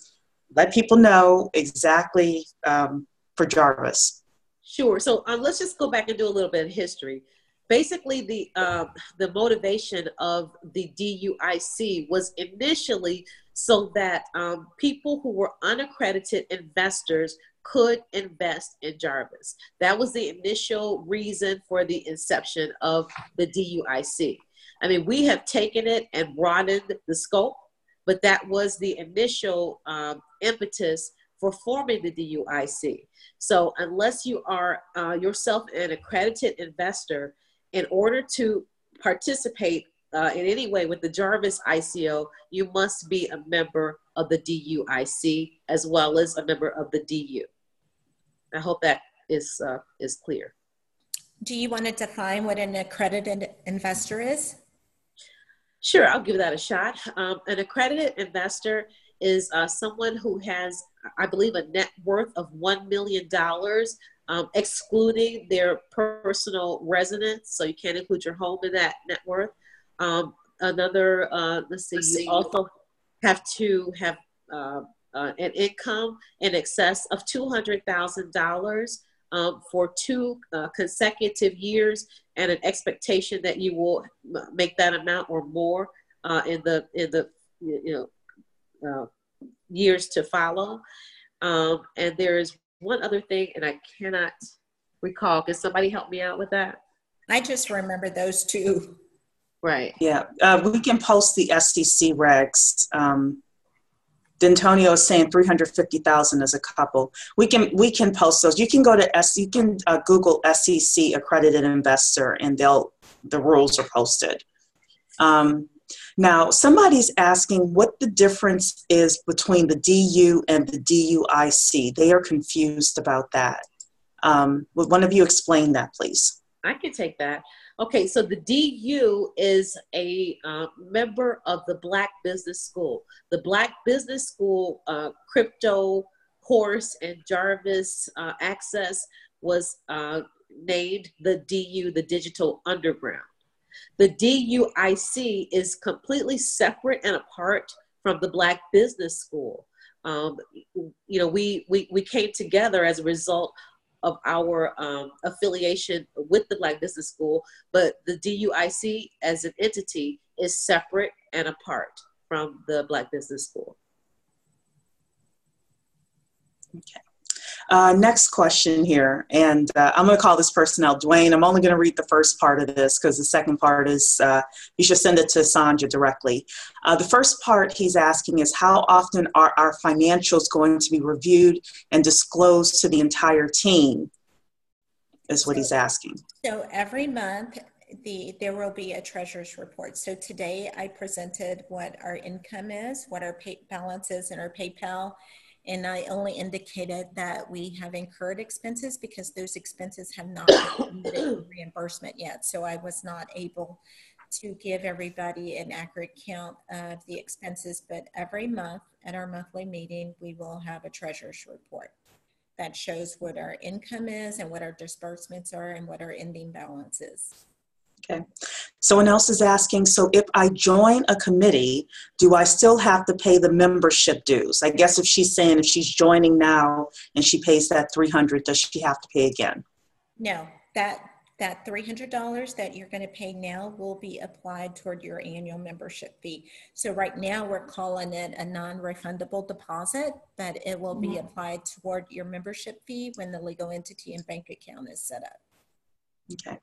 let people know exactly for Jarvis. Sure. So let's just go back and do a little bit of history. Basically, the motivation of the DUIC was initially so that people who were unaccredited investors could invest in Jarvis. That was the initial reason for the inception of the DUIC. I mean, we have taken it and broadened the scope, but that was the initial impetus for forming the DUIC. So unless you are yourself an accredited investor, in order to participate in any way with the Jarvis ICO, you must be a member of the DUIC as well as a member of the DU. I hope that is clear. Do you want to define what an accredited investor is? Sure, I'll give that a shot. An accredited investor is someone who has, I believe, a net worth of $1 million, excluding their personal residence. So you can't include your home in that net worth. Let's see, you also have to have an income in excess of $200,000 for 2 consecutive years, and an expectation that you will make that amount or more in the years to follow. And there is one other thing, and I cannot recall. Can somebody help me out with that? I just remember those two. Right. Yeah, we can post the SEC regs. D'Antonio is saying 350,000 as a couple. We can post those. You can go to Google SEC accredited investor, and the rules are posted. Now, somebody's asking what the difference is between the DU and the DUIC. They are confused about that. Would one of you explain that, please? I can take that. Okay, so the DU is a member of the Black Business School. The Black Business School crypto course and Jarvis access was named the DU, the Digital Underground. The DUIC is completely separate and apart from the Black Business School. We came together as a result of our affiliation with the Black Business School, but the DUIC as an entity is separate and apart from the Black Business School. Okay. Next question here, and I'm going to call this person out. Dwayne, I'm only going to read the first part of this because the second part is you should send it to Sandra directly. The first part he's asking is, how often are our financials going to be reviewed and disclosed to the entire team, is what he's asking. So every month there will be a treasurer's report. So today I presented what our income is, what our pay balance is in our PayPal, and I only indicated that we have incurred expenses because those expenses have not been submitted for reimbursement yet. So I was not able to give everybody an accurate count of the expenses, but every month at our monthly meeting, we will have a treasurer's report that shows what our income is and what our disbursements are and what our ending balance is. Okay. Someone else is asking, so if I join a committee, do I still have to pay the membership dues? I guess if she's saying if she's joining now and she pays that $300, does she have to pay again? No, that $300 that you're going to pay now will be applied toward your annual membership fee. So right now we're calling it a non-refundable deposit, but it will be applied toward your membership fee when the legal entity and bank account is set up. Okay.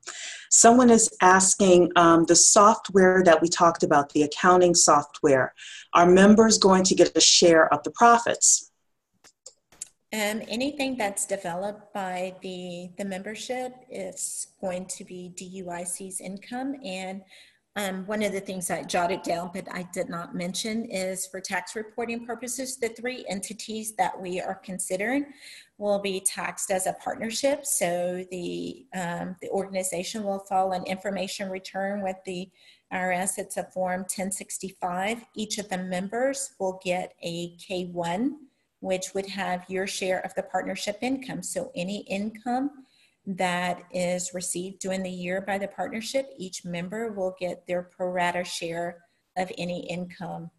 Someone is asking the software that we talked about, the accounting software, are members going to get a share of the profits? Anything that's developed by the membership is going to be DUIC's income. And one of the things I jotted down but I did not mention is for tax reporting purposes, the 3 entities that we are considering will be taxed as a partnership. So the organization will file an information return with the IRS. It's a Form 1065. Each of the members will get a K-1, which would have your share of the partnership income. So any income that is received during the year by the partnership, each member will get their pro rata share of any income.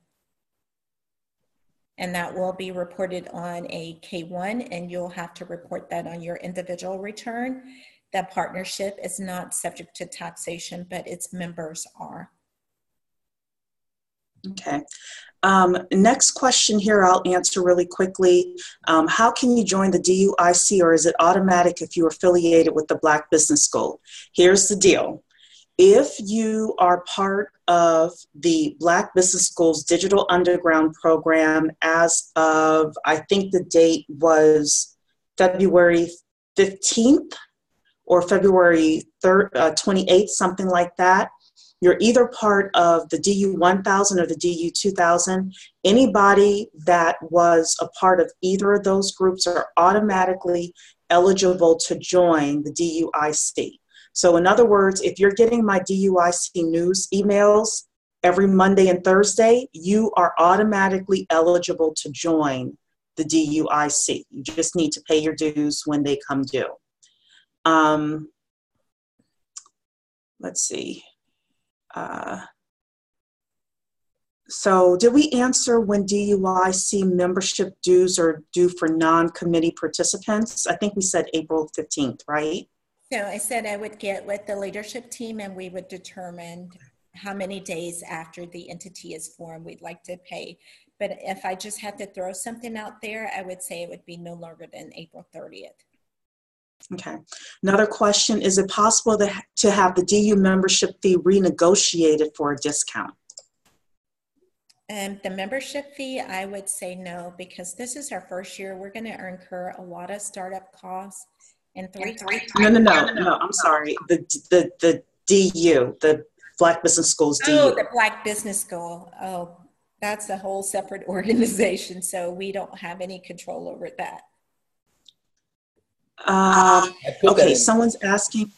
And that will be reported on a K-1, and you'll have to report that on your individual return. That partnership is not subject to taxation, but its members are. Okay. Next question here I'll answer really quickly. How can you join the DUIC, or is it automatic if you're affiliated with the Black Business School? Here's the deal. If you are part of the Black Business School's Digital Underground program as of, I think the date was February 15th or February 28th, something like that, you're either part of the DU 1000 or the DU 2000. Anybody that was a part of either of those groups are automatically eligible to join the DUIC. So in other words, if you're getting my DUIC news emails every Monday and Thursday, you are automatically eligible to join the DUIC. You just need to pay your dues when they come due. Let's see. So did we answer when DUIC membership dues are due for non-committee participants? I think we said April 15th, right? So I said I would get with the leadership team and we would determine how many days after the entity is formed we'd like to pay. But if I just had to throw something out there, I would say it would be no longer than April 30th. Okay. Another question, is it possible to have the DU membership fee renegotiated for a discount? The membership fee, I would say no, because this is our first year. We're going to incur a lot of startup costs. And No, I'm sorry. The DU, the Black Business School's DU. Oh, the Black Business School. Oh, that's a whole separate organization. So we don't have any control over that. Okay, someone's asking.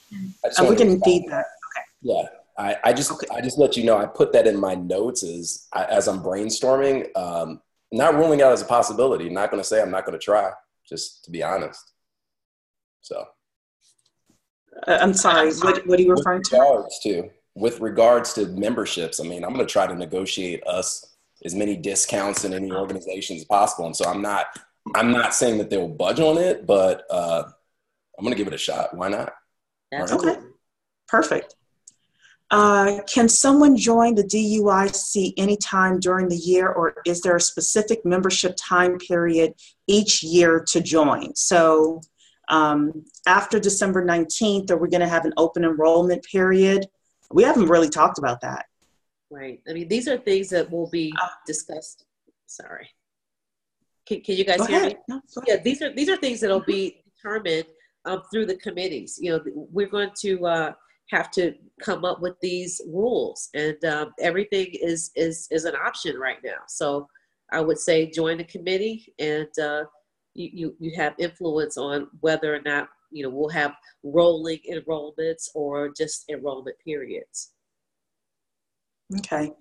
We're getting feedback. Okay. Yeah, I just let you know, I put that in my notes as I'm brainstorming, not ruling out as a possibility. I'm not going to say I'm not going to try, just to be honest. So. I'm sorry, what are you referring to? With regards to memberships, I mean, I'm going to try to negotiate us as many discounts in any organization as possible. And so I'm not saying that they'll budge on it, but I'm going to give it a shot. Why not? Okay, perfect. Can someone join the DUIC anytime during the year, or is there a specific membership time period each year to join? So after December 19th, are we going to have an open enrollment period? We haven't really talked about that. Right. I mean, these are things that will be discussed. Sorry. Can you guys hear me? No, yeah, these are things that will be determined through the committees. You know, we're going to have to come up with these rules, and everything is an option right now. So I would say join the committee, and you have influence on whether or not, you know, we'll have rolling enrollments or just enrollment periods. Okay.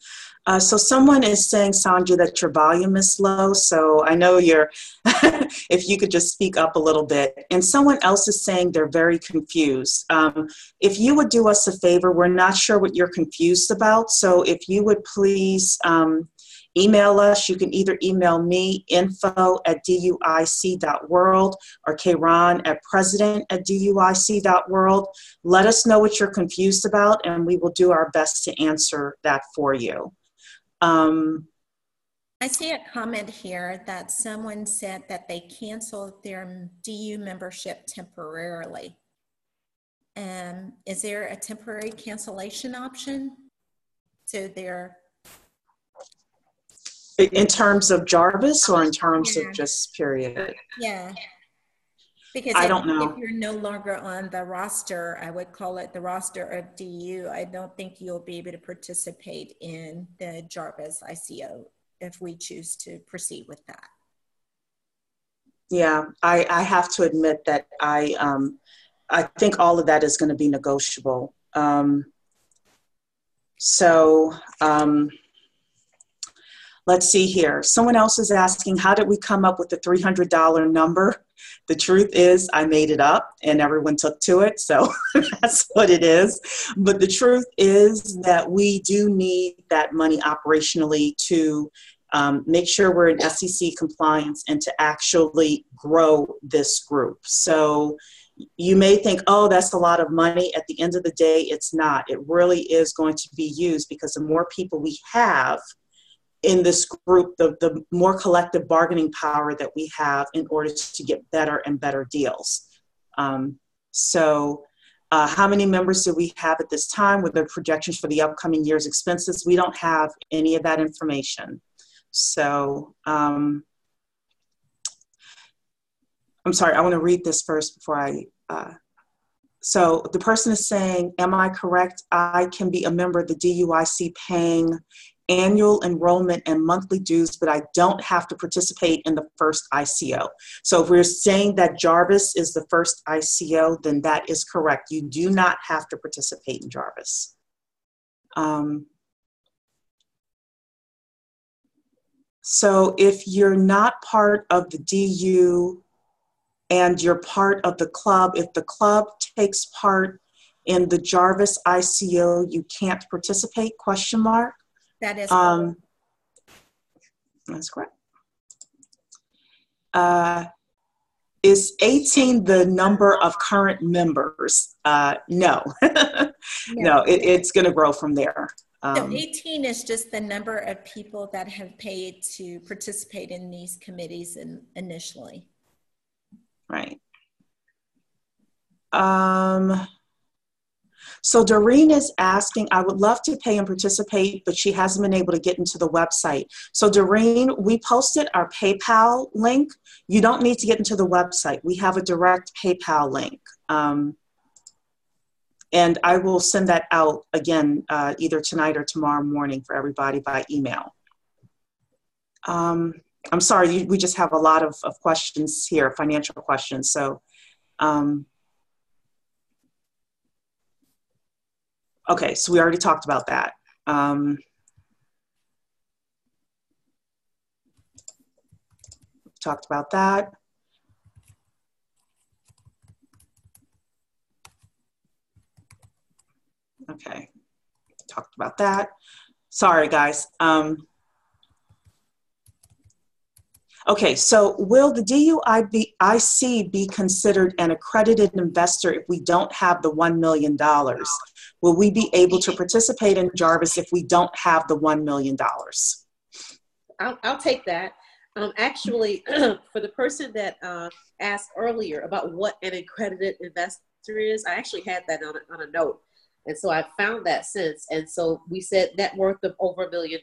So someone is saying, Sandra, that your volume is low. So I know you're, if you could just speak up a little bit. And someone else is saying they're very confused. If you would do us a favor, we're not sure what you're confused about. So if you would please email us. You can either email me, info@duic.world, or Kron at president@duic.world. Let us know what you're confused about, and we will do our best to answer that for you. I see a comment here that someone said that they canceled their DU membership temporarily. Is there a temporary cancellation option? So they're in terms of Jarvis, or in terms of just period? Yeah. Because I don't know. If you're no longer on the roster, I would call it the roster of DU, I don't think you'll be able to participate in the Jarvis ICO if we choose to proceed with that. Yeah, I have to admit that I think all of that is going to be negotiable. Let's see here. Someone else is asking, how did we come up with the $300 number? The truth is I made it up and everyone took to it. So that's what it is. But the truth is that we do need that money operationally to make sure we're in SEC compliance and to actually grow this group. So you may think, oh, that's a lot of money. At the end of the day, it's not. It really is going to be used, because the more people we have in this group, the more collective bargaining power that we have in order to get better and better deals. How many members do we have at this time with the projections for the upcoming year's expenses? We don't have any of that information. So I'm sorry, I want to read this first before I, so the person is saying, am I correct? I can be a member of the DUIC paying annual enrollment and monthly dues, but I don't have to participate in the first ICO. So if we're saying that Jarvis is the first ICO, then that is correct. You do not have to participate in Jarvis. So if you're not part of the DU and you're part of the club, if the club takes part in the Jarvis ICO, you can't participate, question mark? That is correct. That's correct. Is 18 the number of current members? No. No, it's going to grow from there. So 18 is just the number of people that have paid to participate in these committees initially. Right. So Doreen is asking, I would love to pay and participate, but she hasn't been able to get into the website. So Doreen, we posted our PayPal link. You don't need to get into the website. We have a direct PayPal link. And I will send that out again, either tonight or tomorrow morning for everybody by email. I'm sorry, we just have a lot of questions here, financial questions. So, okay, so we already talked about that. Talked about that. Okay, talked about that. Sorry, guys. Okay, so will the DUIC be considered an accredited investor if we don't have the $1 million? Will we be able to participate in Jarvis if we don't have the $1 million? I'll take that. Actually, for the person that asked earlier about what an accredited investor is, I actually had that on a note. And so I found that since. And so we said net worth of over $1 million,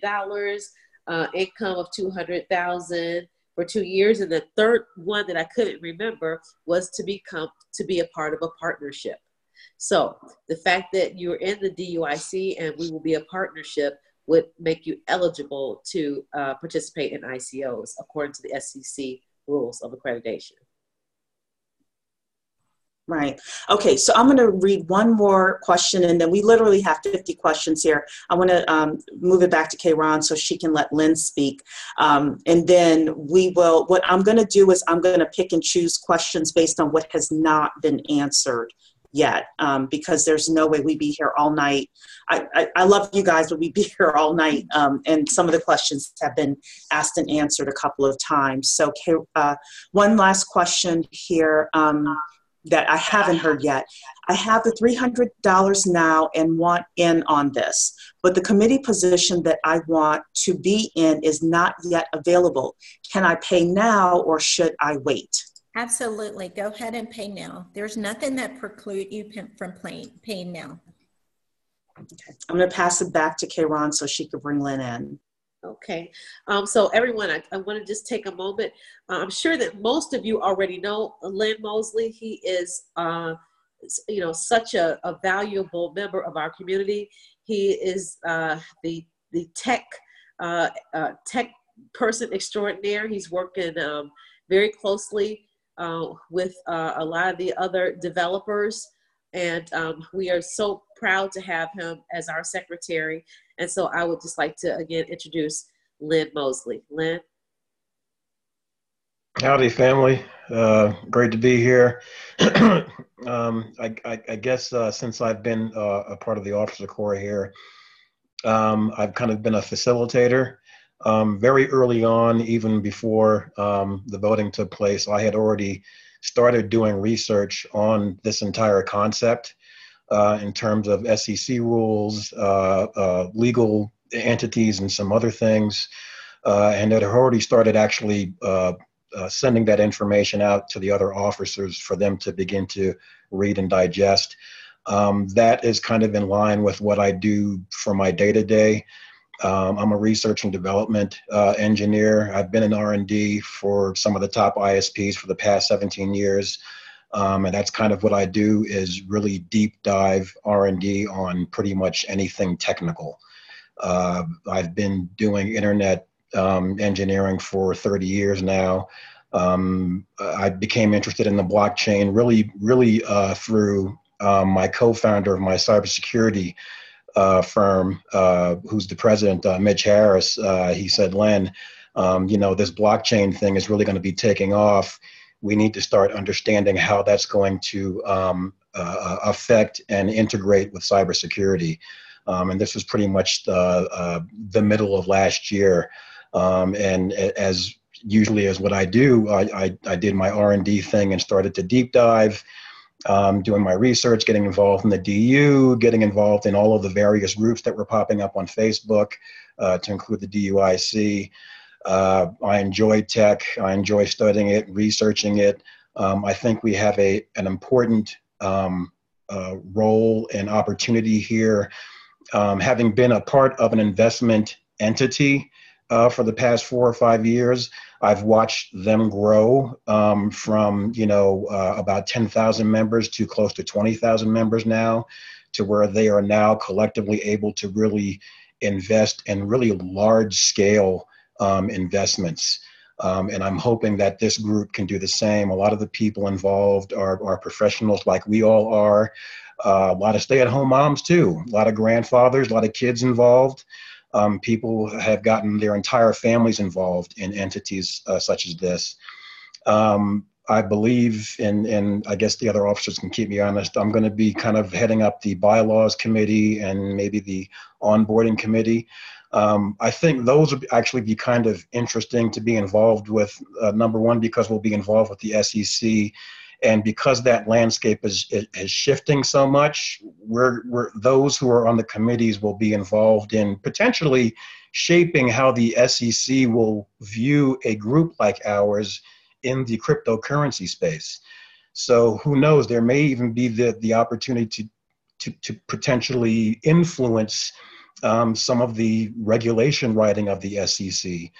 income of $200,000 for 2 years. And the third one that I couldn't remember was to be a part of a partnership. So the fact that you're in the DUIC and we will be a partnership would make you eligible to participate in ICOs according to the SEC rules of accreditation. Right. Okay, so I'm going to read one more question, and then we literally have 50 questions here. I want to move it back to Kayron so she can let Lynn speak. And then we will, what I'm going to do is I'm going to pick and choose questions based on what has not been answered yet, because there's no way we'd be here all night. I love you guys, but we'd be here all night. And some of the questions have been asked and answered a couple of times. So one last question here. That I haven't heard yet. I have the $300 now and want in on this, but the committee position that I want to be in is not yet available. Can I pay now or should I wait? Absolutely. Go ahead and pay now. There's nothing that precludes you from paying now. Okay. I'm going to pass it back to Kayron so she could bring Lynn in. Okay, so everyone, I want to just take a moment. I'm sure that most of you already know Lynn Mosley. He is, such a valuable member of our community. He is the tech person extraordinaire. He's working very closely with a lot of the other developers, and we are so proud to have him as our secretary. And so I would just like to, again, introduce Lynn Mosley. Lynn? Howdy, family. Great to be here. I guess since I've been a part of the Officer Corps here, I've kind of been a facilitator. Very early on, even before the voting took place, I had already started doing research on this entire concept. In terms of SEC rules, legal entities, and some other things. And it had already started actually sending that information out to the other officers for them to begin to read and digest. That is kind of in line with what I do for my day-to-day. I'm a research and development engineer. I've been in R&D for some of the top ISPs for the past 17 years. And that's kind of what I do, is really deep dive R&D on pretty much anything technical. I've been doing internet engineering for 30 years now. I became interested in the blockchain really through my co-founder of my cybersecurity firm, who's the president, Mitch Harris. He said, Len, this blockchain thing is really going to be taking off. We need to start understanding how that's going to affect and integrate with cybersecurity. And this was pretty much the middle of last year. And as usually as what I do, I did my R&D thing and started to deep dive, doing my research, getting involved in the DU, getting involved in all of the various groups that were popping up on Facebook, to include the DUIC. I enjoy tech. I enjoy studying it, researching it. I think we have an important role and opportunity here. Having been a part of an investment entity for the past 4 or 5 years, I've watched them grow from about 10,000 members to close to 20,000 members now, to where they are now collectively able to really invest in really large scale investments. And I'm hoping that this group can do the same. A lot of the people involved are professionals like we all are. A lot of stay-at-home moms too, a lot of grandfathers, a lot of kids involved. People have gotten their entire families involved in entities such as this. I believe, and I guess the other officers can keep me honest, I'm going to be kind of heading up the bylaws committee and maybe the onboarding committee. I think those would actually be kind of interesting to be involved with, number one, because we'll be involved with the SEC. And because that landscape is shifting so much, we're those who are on the committees will be involved in potentially shaping how the SEC will view a group like ours in the cryptocurrency space. So who knows, there may even be the opportunity to potentially influence some of the regulation writing of the SEC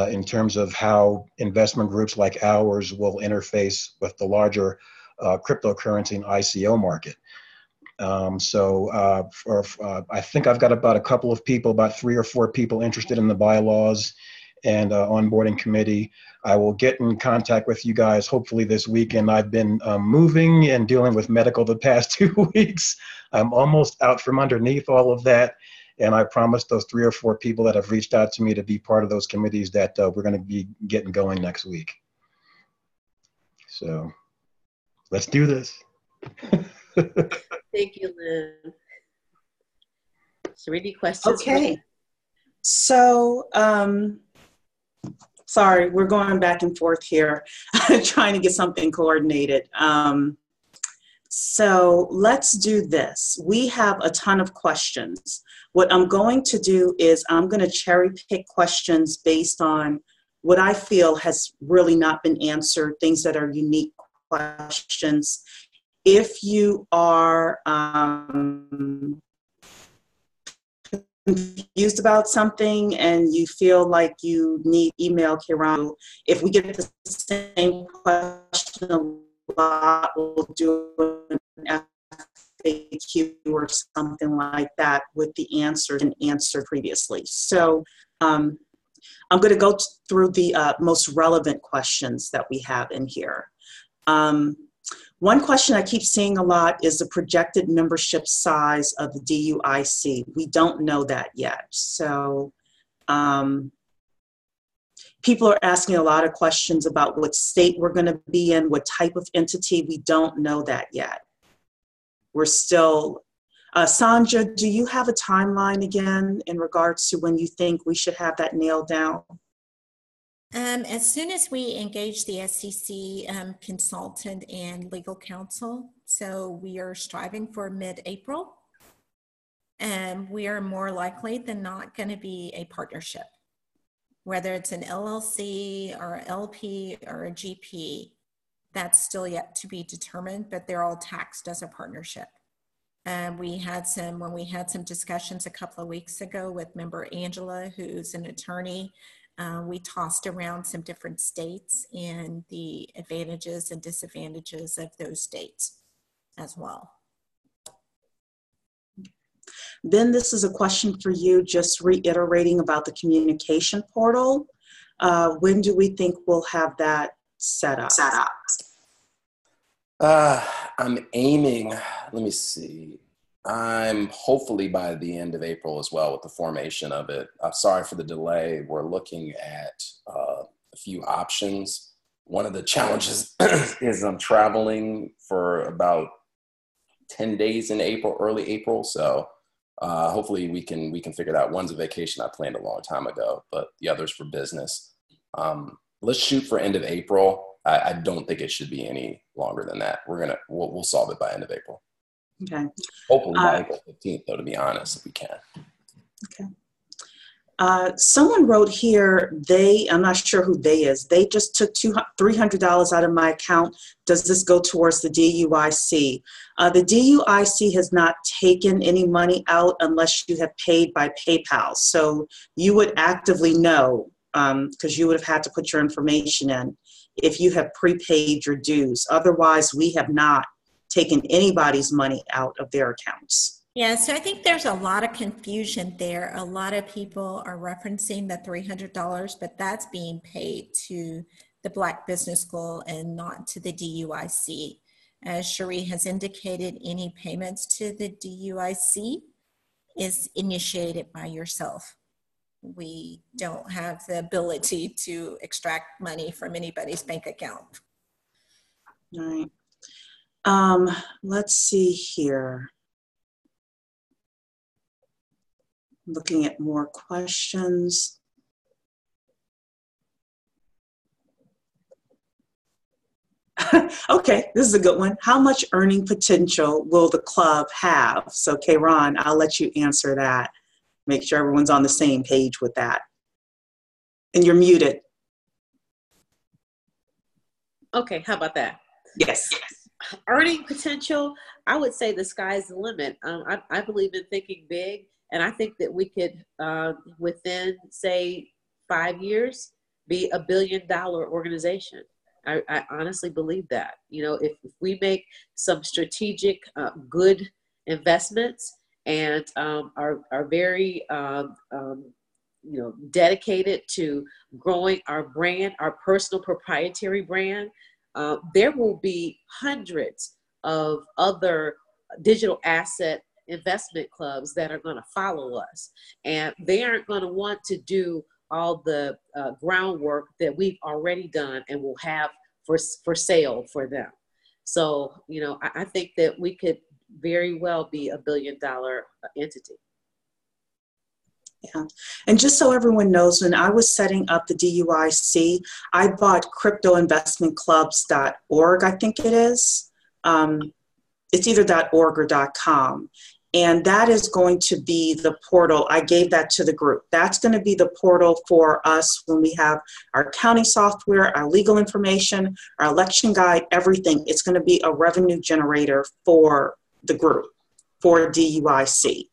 in terms of how investment groups like ours will interface with the larger cryptocurrency and ICO market. I think I've got about a couple of people, about 3 or 4 people interested in the bylaws and onboarding committee. I will get in contact with you guys hopefully this weekend. I've been moving and dealing with medical the past 2 weeks. I'm almost out from underneath all of that. And I promised those 3 or 4 people that have reached out to me to be part of those committees that we're going to be getting going next week. So let's do this. Thank you, Lynn. So any questions? Okay. So, sorry, we're going back and forth here, trying to get something coordinated. So let's do this. We have a ton of questions. What I'm going to do is I'm going to cherry pick questions based on what I feel has really not been answered, things that are unique questions. If you are confused about something and you feel like you need email Kiran, if we get the same question a lot, we'll do an FAQ or something like that with the answer and answered previously. So I'm going to go through the most relevant questions that we have in here. One question I keep seeing a lot is the projected membership size of the DUIC. We don't know that yet. So people are asking a lot of questions about what state we're going to be in, what type of entity. We don't know that yet. We're still, Sandra, do you have a timeline again in regards to when you think we should have that nailed down? As soon as we engage the SEC consultant and legal counsel, so we are striving for mid-April, and we are more likely than not going to be a partnership. Whether it's an LLC or LP or a GP, that's still yet to be determined, but they're all taxed as a partnership. When we had some discussions a couple of weeks ago with member Angela, who's an attorney, we tossed around some different states and the advantages and disadvantages of those states as well. Then this is a question for you, just reiterating about the communication portal. When do we think we'll have that set up? I'm aiming, let me see. I'm hopefully by the end of April as well with the formation of it. I'm sorry for the delay. We're looking at a few options. One of the challenges is I'm traveling for about 10 days in April, early April. So hopefully we can figure it out. One's a vacation I planned a long time ago, but the other's for business. Let's shoot for end of April. I don't think it should be any longer than that. We'll solve it by end of April. Okay. Hopefully by April 15th, though, to be honest, if we can. Okay. Someone wrote here, I'm not sure who they is. They just took $300 out of my account. Does this go towards the DUIC? The DUIC has not taken any money out unless you have paid by PayPal. So you would actively know, because you would have had to put your information in if you have prepaid your dues. Otherwise, we have not taken anybody's money out of their accounts. Yeah, so I think there's a lot of confusion there. A lot of people are referencing the $300, but that's being paid to the Black Business School and not to the DUIC. As Cherie has indicated, any payments to the DUIC is initiated by yourself. We don't have the ability to extract money from anybody's bank account. All right. Let's see here. Looking at more questions. Okay, this is a good one. How much earning potential will the club have? So, Kayron, I'll let you answer that. Make sure everyone's on the same page with that. And you're muted. Okay, how about that? Yes. Earning potential, I would say the sky's the limit. I believe in thinking big, and I think that we could, within, say, 5 years, be a $1 billion organization. I honestly believe that. You know, if we make some strategic, good investments and are very dedicated to growing our brand, our personal proprietary brand. There will be hundreds of other digital asset investment clubs that are going to follow us, and they aren't going to want to do all the groundwork that we've already done and will have for sale for them. So, I think that we could very well be $1 billion entity. Yeah, and just so everyone knows, when I was setting up the DUIC, I bought cryptoinvestmentclubs.org, I think it is. It's either .org or .com. And that is going to be the portal. I gave that to the group. That's going to be the portal for us when we have our accounting software, our legal information, our election guide, everything. It's going to be a revenue generator for the group, for DUIC.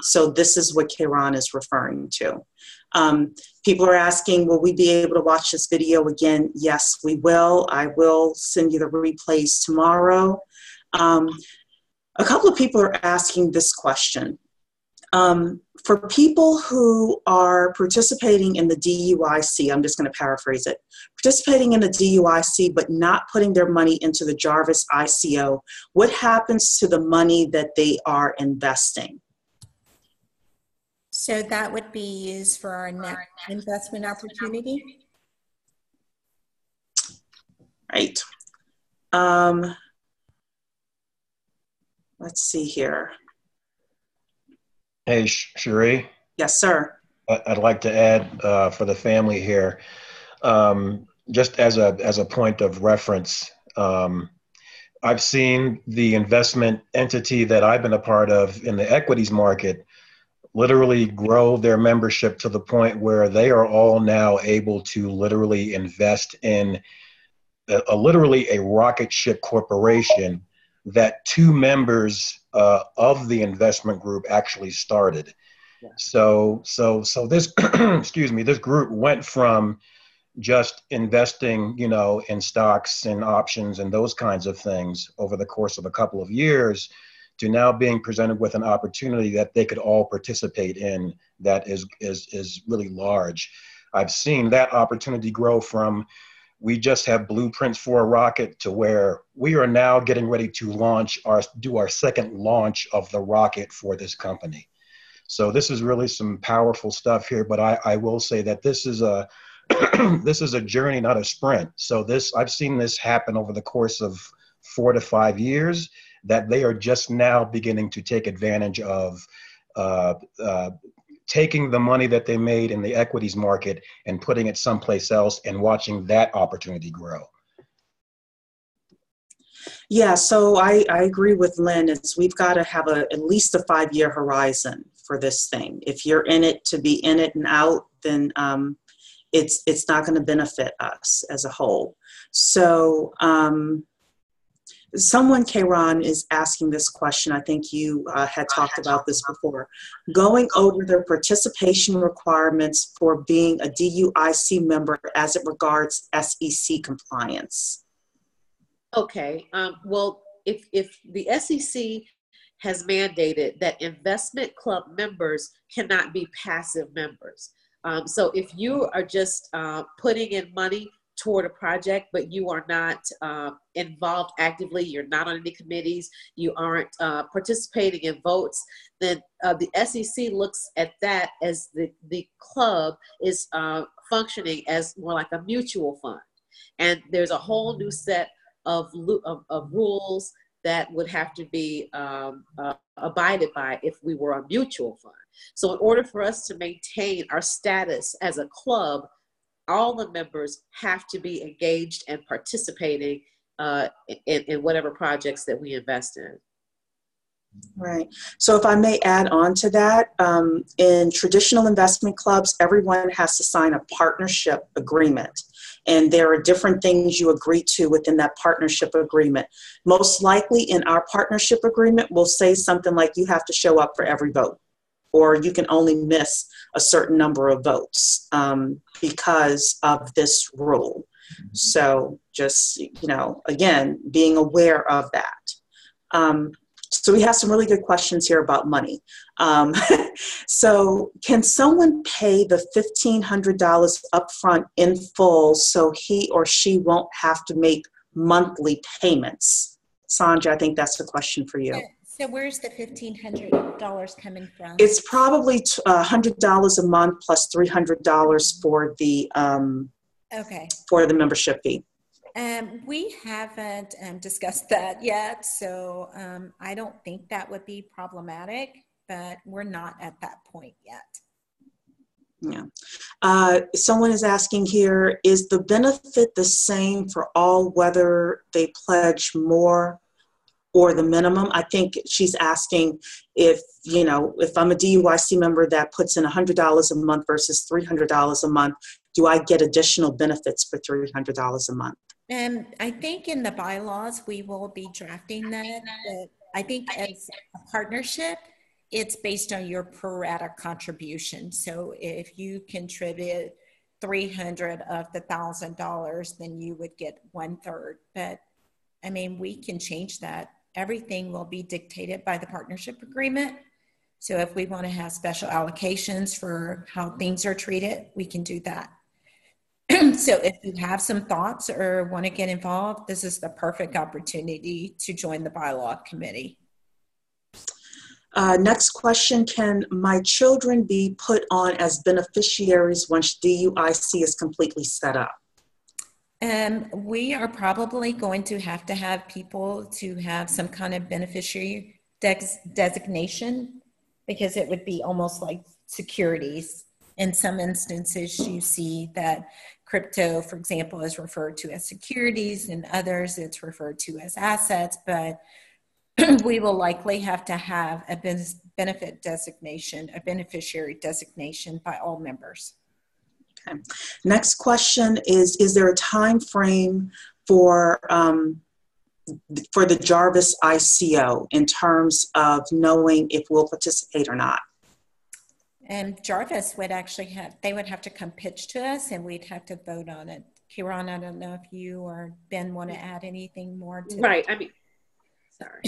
So this is what Kayron is referring to. People are asking, will we be able to watch this video again? Yes, we will. I will send you the replays tomorrow. A couple of people are asking this question. For people who are participating in the DUIC, I'm just going to paraphrase it, participating in the DUIC but not putting their money into the Jarvis ICO, what happens to the money that they are investing? So that would be used for our next investment opportunity? Right. Let's see here. Hey, Cherie. Yes, sir. I'd like to add for the family here, just as a point of reference, I've seen the investment entity that I've been a part of in the equities market literally grow their membership to the point where they are all now able to literally invest in literally a rocket ship corporation that 2 members of the investment group actually started. Yeah. So this, excuse me, this group went from just investing, in stocks and options and those kinds of things over the course of a couple of years to now being presented with an opportunity that they could all participate in that is really large. I've seen that opportunity grow from we just have blueprints for a rocket to where we are now getting ready to do our second launch of the rocket for this company. So this is really some powerful stuff here, but I will say that this is a this is a journey, not a sprint. So I've seen this happen over the course of 4 to 5 years, that they are just now beginning to take advantage of taking the money that they made in the equities market and putting it someplace else and watching that opportunity grow. Yeah, so I agree with Lynn. We've got to have at least a 5-year horizon for this thing. If you're in it to be in it and out, then it's not going to benefit us as a whole. So someone, Kayron, is asking this question. I think you had talked about this before. Going over the participation requirements for being a DUIC member as it regards SEC compliance. Okay. Well, if the SEC has mandated that investment club members cannot be passive members. So if you are just putting in money toward a project, but you are not involved actively, you're not on any committees, you aren't participating in votes, then the SEC looks at that as the club is functioning as more like a mutual fund. And there's a whole new set of rules that would have to be abided by if we were a mutual fund. So in order for us to maintain our status as a club, all the members have to be engaged and participating in whatever projects that we invest in. Right. So if I may add on to that, in traditional investment clubs, everyone has to sign a partnership agreement. And there are different things you agree to within that partnership agreement. Most likely in our partnership agreement, we'll say something like you have to show up for every vote, or you can only miss a certain number of votes because of this rule. So just, again, being aware of that. So we have some really good questions here about money. So can someone pay the $1,500 upfront in full so he or she won't have to make monthly payments? Sandra, I think that's a question for you. So where's the $1,500 coming from? It's probably $100 a month plus $300 for the for the membership fee. We haven't discussed that yet, so I don't think that would be problematic, but we're not at that point yet. Yeah. Someone is asking here, is the benefit the same for all whether they pledge more or the minimum? I think she's asking if, you know, if I'm a DUIC member that puts in $100 a month versus $300 a month, do I get additional benefits for $300 a month? I think in the bylaws, we will be drafting that. But I think as a partnership, it's based on your pro rata contribution. So if you contribute $300 of the $1,000, then you would get 1/3. But I mean, we can change that. Everything will be dictated by the partnership agreement. So if we want to have special allocations for how things are treated, we can do that. So if you have some thoughts or want to get involved, this is the perfect opportunity to join the bylaw committee. Next question, can my children be put on as beneficiaries once DUIC is completely set up? We are probably going to have people to have some kind of beneficiary designation, because it would be almost like securities. In some instances, you see that crypto, for example, is referred to as securities, and others it's referred to as assets, but we will likely have to have a benefit designation, a beneficiary designation by all members. Okay. Next question is there a time frame for the Jarvis ICO in terms of knowing if we'll participate or not? And Jarvis would actually they would have to come pitch to us and we'd have to vote on it. Kieran, I don't know if you or Ben want to add anything more to Right. I mean, sorry.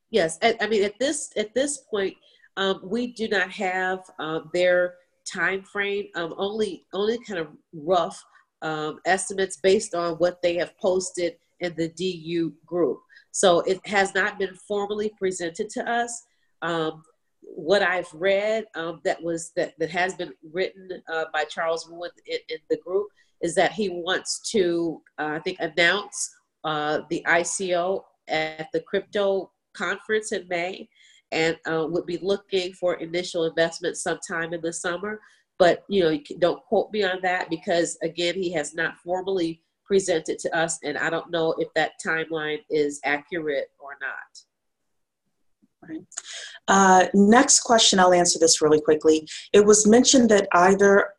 Yes. I mean, at this point, we do not have their time frame, only kind of rough estimates based on what they have posted in the DU group. So it has not been formally presented to us. What I've read that has been written by Charles Wood in the group is that he wants to, I think, announce the ICO at the crypto conference in May, and would be looking for initial investment sometime in the summer. But, you know, don't quote me on that because, again, he has not formally presented to us, and I don't know if that timeline is accurate or not. Right. Next question, I'll answer this really quickly. It was mentioned that either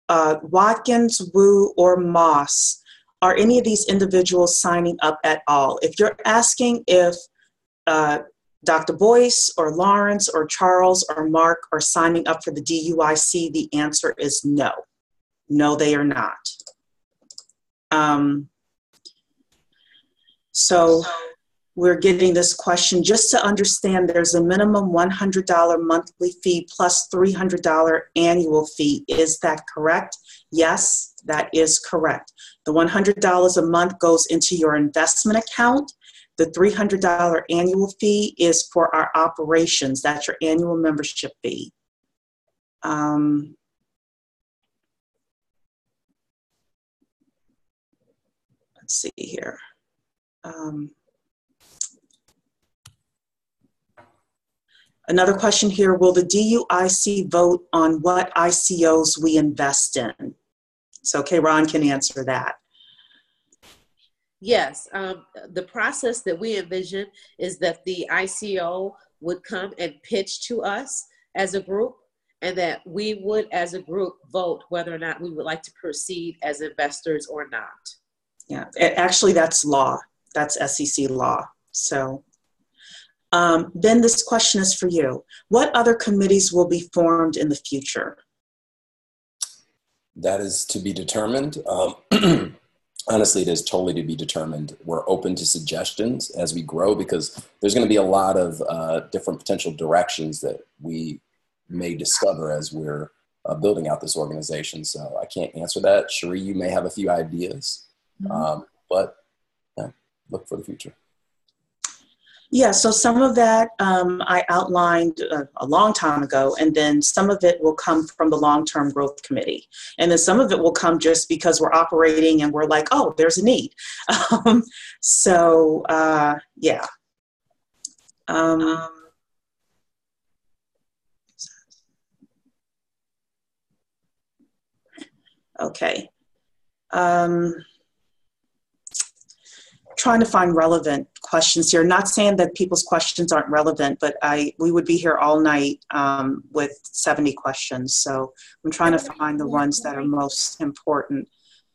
Watkins, Wu, or Moss, are any of these individuals signing up at all? If you're asking if Dr. Boyce or Lawrence or Charles or Mark are signing up for the DUIC, the answer is no. No, they are not. So we're getting this question just to understand there's a minimum $100 monthly fee plus $300 annual fee. Is that correct? Yes, that is correct. The $100 a month goes into your investment account. The $300 annual fee is for our operations. That's your annual membership fee. Let's see here. Another question here, will the DUIC vote on what ICOs we invest in? So, okay, Ron can answer that. Yes, the process that we envision is that the ICO would come and pitch to us as a group, and that we would, as a group, vote whether or not we would like to proceed as investors or not. Yeah, actually that's law. That's SEC law. So, Ben, this question is for you. What other committees will be formed in the future? That is to be determined. honestly, it is totally to be determined. We're open to suggestions as we grow, because there's going to be a lot of different potential directions that we may discover as we're building out this organization. So I can't answer that. Cherie, you may have a few ideas, but yeah, look for the future. Yeah, so some of that I outlined a long time ago, and then some of it will come from the long-term growth committee. And then some of it will come just because we're operating and we're like, oh, there's a need. Yeah. Okay. Trying to find relevant questions here. Not saying that people's questions aren't relevant, but we would be here all night with 70 questions. So I'm trying to find the ones that are most important.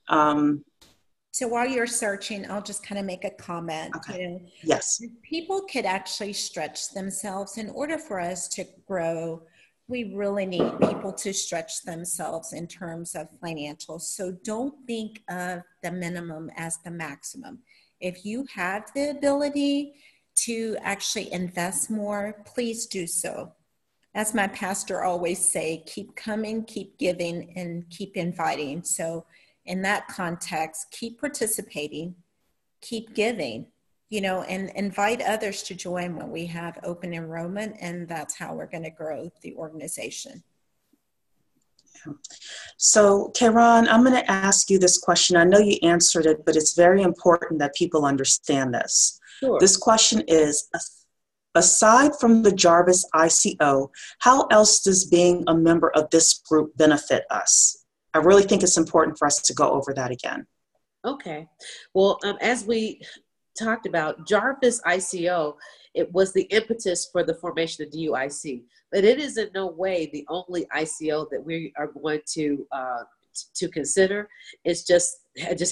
So while you're searching, I'll just kind of make a comment. Okay. You know, yes. People could actually stretch themselves. In order for us to grow, we really need people to stretch themselves in terms of financials. So don't think of the minimum as the maximum. If you have the ability to actually invest more, please do so. As my pastor always say, keep coming, keep giving, and keep inviting. So in that context, keep participating, keep giving, you know, and invite others to join when we have open enrollment, and that's how we're going to grow the organization. So, Karen, I'm going to ask you this question. I know you answered it, but it's very important that people understand this. Sure. This question is, aside from the Jarvis ICO, how else does being a member of this group benefit us? I really think it's important for us to go over that again. Okay. Well, as we talked about, Jarvis ICO, it was the impetus for the formation of DUIC, but it is in no way the only ICO that we are going to consider. It just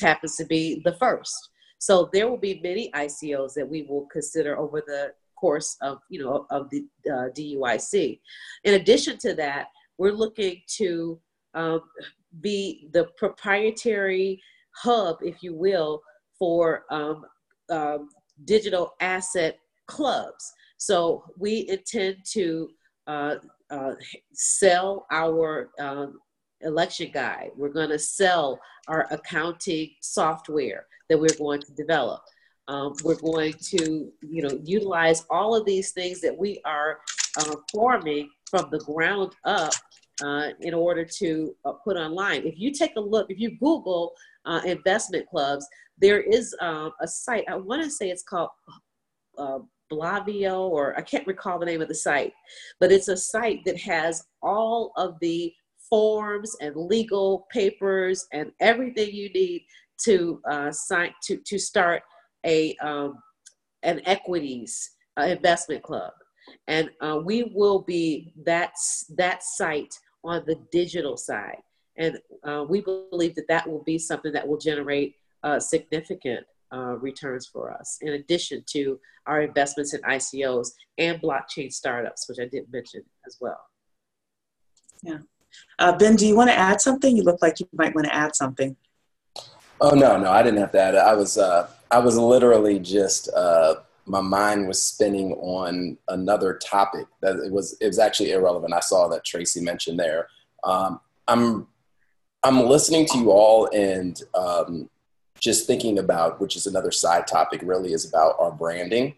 happens to be the first. So there will be many ICOs that we will consider over the course of the DUIC. In addition to that, we're looking to be the proprietary hub, if you will, for digital asset clubs. So we intend to sell our election guide. We're going to sell our accounting software that we're going to develop. We're going to, utilize all of these things that we are forming from the ground up in order to put online. If you take a look, if you Google investment clubs, there is a site, I want to say it's called Blavio, or I can't recall the name of the site, but it's a site that has all of the forms and legal papers and everything you need to start an equities investment club. And we will be that site on the digital side. And we believe that will be something that will generate significant returns for us, in addition to our investments in ICOs and blockchain startups, which I did mention as well. Yeah. Ben, do you want to add something? You look like you might want to add something. Oh, no, I didn't have to add it. I was literally just, my mind was spinning on another topic that it was actually irrelevant. I saw that Tracy mentioned there. I'm listening to you all and just thinking about, which is another side topic, really is about our branding,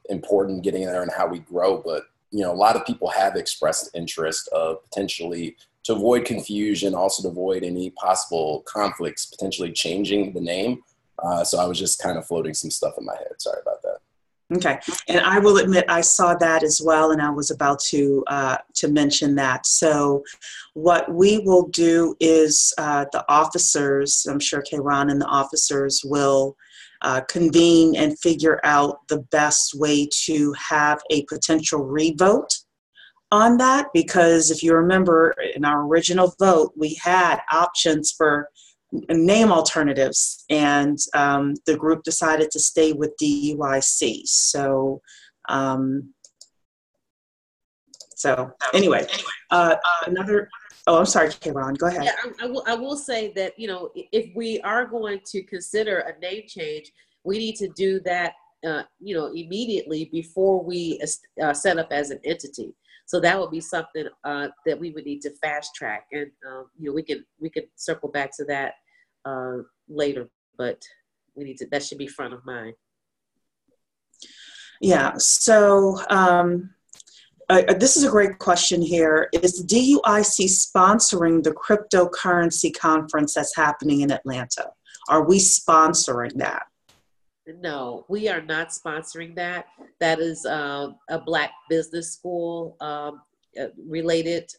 important getting there and how we grow. But, a lot of people have expressed interest of potentially, to avoid confusion, also to avoid any possible conflicts, potentially changing the name. So I was just kind of floating some stuff in my head. Sorry about that. Okay, and I will admit I saw that as well, and I was about to mention that. So what we will do is the officers, I'm sure Kayron and the officers will convene and figure out the best way to have a potential revote on that, because if you remember in our original vote, we had options for name alternatives, and the group decided to stay with DUIC. So, anyway, another Oh, I'm sorry, Kayron, go ahead. Yeah, I will say that, if we are going to consider a name change, we need to do that, immediately before we set up as an entity. So that would be something that we would need to fast track, and we could circle back to that later, but that should be front of mind. Yeah, so this is a great question here. Is the DUIC sponsoring the cryptocurrency conference that's happening in Atlanta? Are we sponsoring that? No, we are not sponsoring that. That is a Black business school related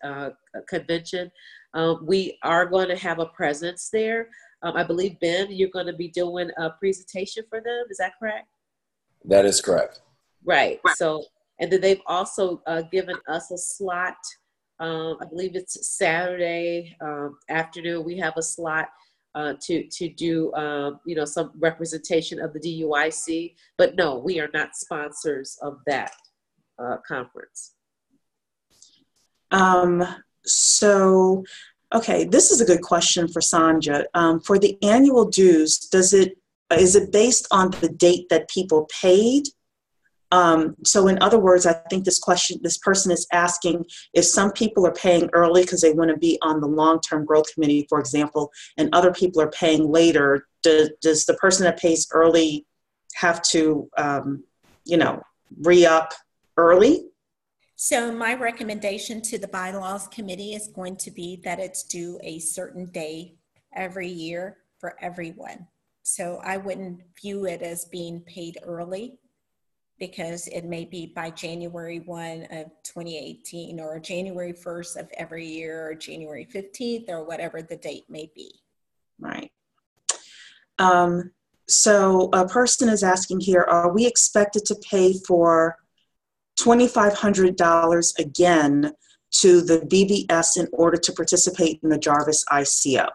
convention. We are going to have a presence there. I believe, Ben, you're going to be doing a presentation for them. Is that correct? That is correct. Right. So, and then they've also given us a slot. I believe it's Saturday afternoon. We have a slot to do some representation of the DUIC. But no, we are not sponsors of that conference. So, okay, this is a good question for Sanja. For the annual dues, is it based on the date that people paid? So in other words, I think this person is asking if some people are paying early because they want to be on the long-term growth committee, for example, and other people are paying later. Does the person that pays early have to, re-up early? So my recommendation to the bylaws committee is going to be that it's due a certain day every year for everyone. So I wouldn't view it as being paid early, because it may be by January 1 of 2018 or January 1st of every year or January 15th or whatever the date may be. Right. So a person is asking here, are we expected to pay for $2,500 again to the BBS in order to participate in the Jarvis ICO?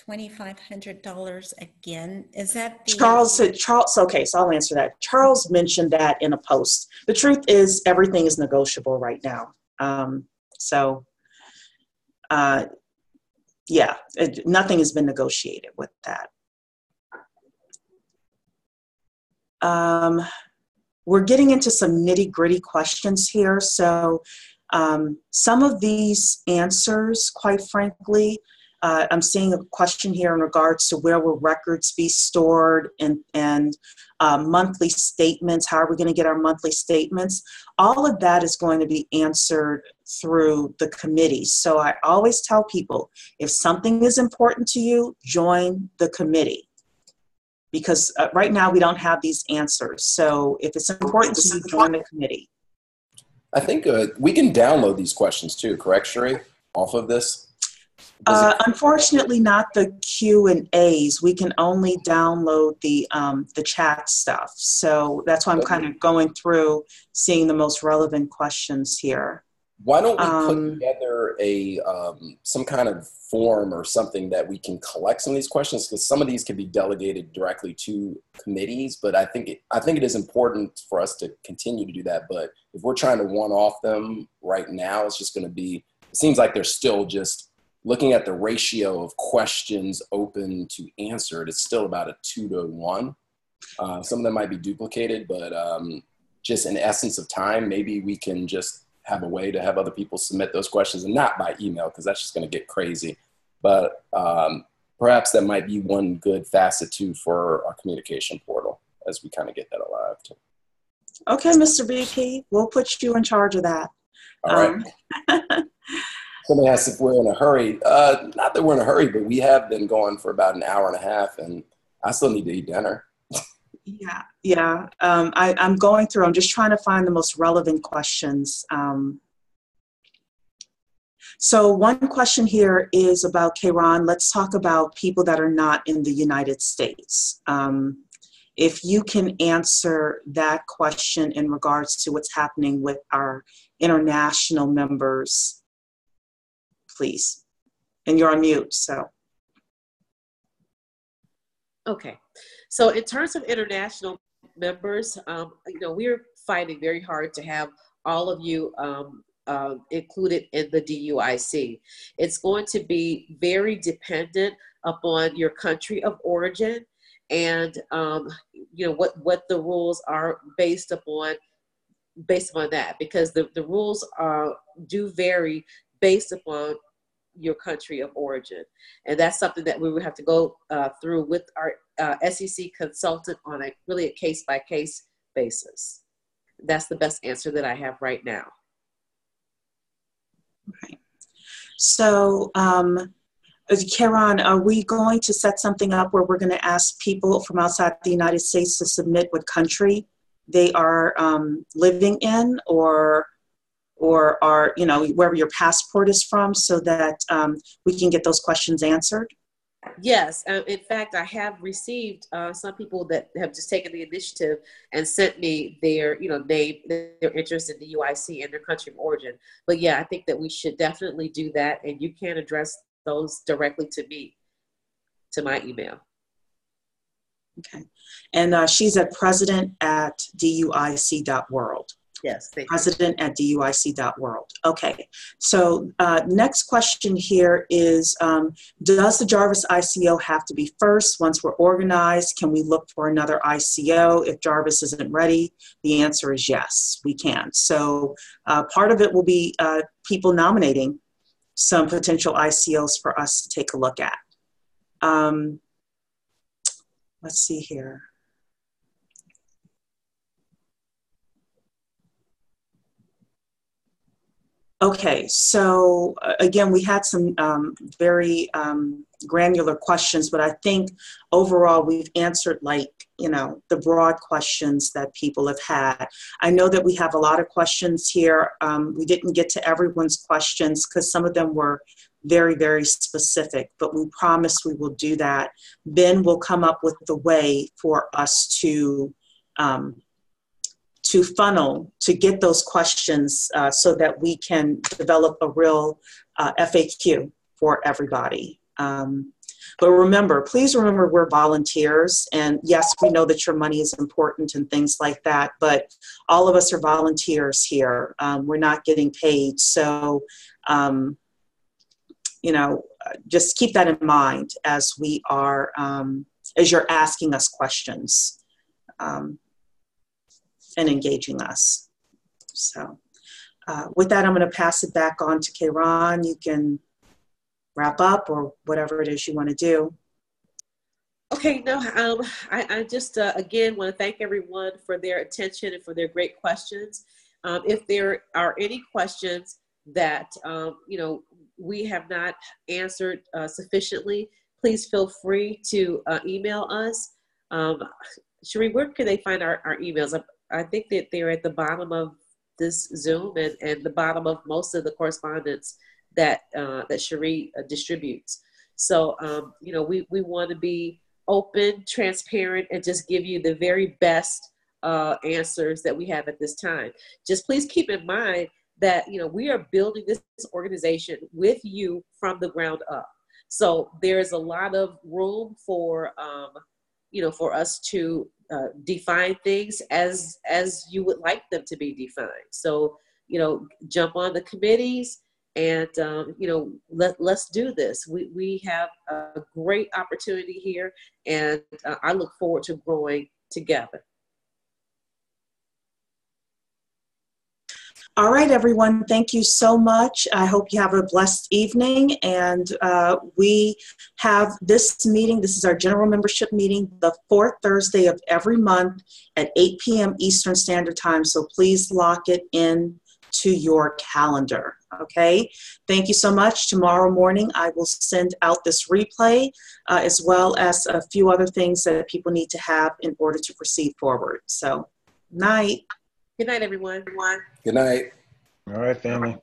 $2,500 again? Is that the... Charles, okay, so I'll answer that. Charles mentioned that in a post. The truth is everything is negotiable right now. Nothing has been negotiated with that. We're getting into some nitty-gritty questions here. So some of these answers, quite frankly, I'm seeing a question here in regards to where will records be stored and monthly statements. How are we going to get our monthly statements? All of that is going to be answered through the committee. So I always tell people, if something is important to you, join the committee. Because right now we don't have these answers. So if it's important to you, join the committee. I think we can download these questions too, correct, Sheree, off of this? Unfortunately, not the Q&As. We can only download the chat stuff. So that's why I'm kind of going through, seeing the most relevant questions here. Why don't we put together some kind of form or something that we can collect some of these questions, because some of these can be delegated directly to committees. But I think it is important for us to continue to do that. But if we're trying to one-off them right now, it's just going to be. It seems like they're still just. Looking at the ratio of questions open to answered, it's still about a 2-to-1. Some of them might be duplicated, but just in essence of time, maybe we can just have a way to have other people submit those questions, and not by email, because that's just going to get crazy. But perhaps that might be one good facet too for our communication portal as we kind of get that alive too. Okay, Mr. BP, we'll put you in charge of that. All right. Somebody asked if we're in a hurry. Not that we're in a hurry, but we have been going for about an hour and a half, and I still need to eat dinner. Yeah. I'm going through. I'm just trying to find the most relevant questions. So one question here is about Kayron. Let's talk about people that are not in the United States. If you can answer that question in regards to what's happening with our international members, please. And you're on mute, so. Okay. So in terms of international members, we're fighting very hard to have all of you included in the DUIC. It's going to be very dependent upon your country of origin, and what the rules are based upon that, because the rules do vary based upon your country of origin. And that's something that we would have to go through with our SEC consultant on a case-by-case basis. That's the best answer that I have right now. Okay. So, Karen, are we going to set something up where we're going to ask people from outside the United States to submit what country they are living in, or are, wherever your passport is from, so that we can get those questions answered? Yes. In fact, I have received some people that have just taken the initiative and sent me their, name, their interest in the DUIC and their country of origin. But yeah, I think that we should definitely do that, and you can address those directly to me, to my email. Okay. And she's at president@duic.world. Yes. President@duic.world. Okay. So next question here is, does the Jarvis ICO have to be first? Once we're organized, can we look for another ICO if Jarvis isn't ready? The answer is yes, we can. So part of it will be people nominating some potential ICOs for us to take a look at. Let's see here. Okay, so again, we had some very granular questions, but I think overall we've answered, the broad questions that people have had. I know that we have a lot of questions here. We didn't get to everyone's questions because some of them were very, very specific, but we promise we will do that. Then we'll come up with the way for us to funnel, to get those questions so that we can develop a real FAQ for everybody. But remember, please remember, we're volunteers, and yes, we know that your money is important and things like that, but all of us are volunteers here. We're not getting paid. So, just keep that in mind as we are, as you're asking us questions and engaging us. So with that, I'm going to pass it back on to Kayron. You can wrap up or whatever it is you want to do. Okay, no, I just, again, want to thank everyone for their attention and for their great questions. If there are any questions that, we have not answered sufficiently, please feel free to email us. Cherie, where can they find our emails? I think that they're at the bottom of this Zoom and the bottom of most of the correspondence that Cherie distributes. So, we want to be open, transparent, and just give you the very best answers that we have at this time. Just please keep in mind that, we are building this organization with you from the ground up. So there's a lot of room for, for us to define things as you would like them to be defined. So, jump on the committees and, let's do this. We have a great opportunity here, and I look forward to growing together. All right, everyone, thank you so much. I hope you have a blessed evening. And we have this meeting, this is our general membership meeting, the fourth Thursday of every month at 8 p.m. Eastern Standard Time. So please lock it in to your calendar, okay? Thank you so much. Tomorrow morning, I will send out this replay as well as a few other things that people need to have in order to proceed forward. So, night. Good night, everyone. Good night. All right, family.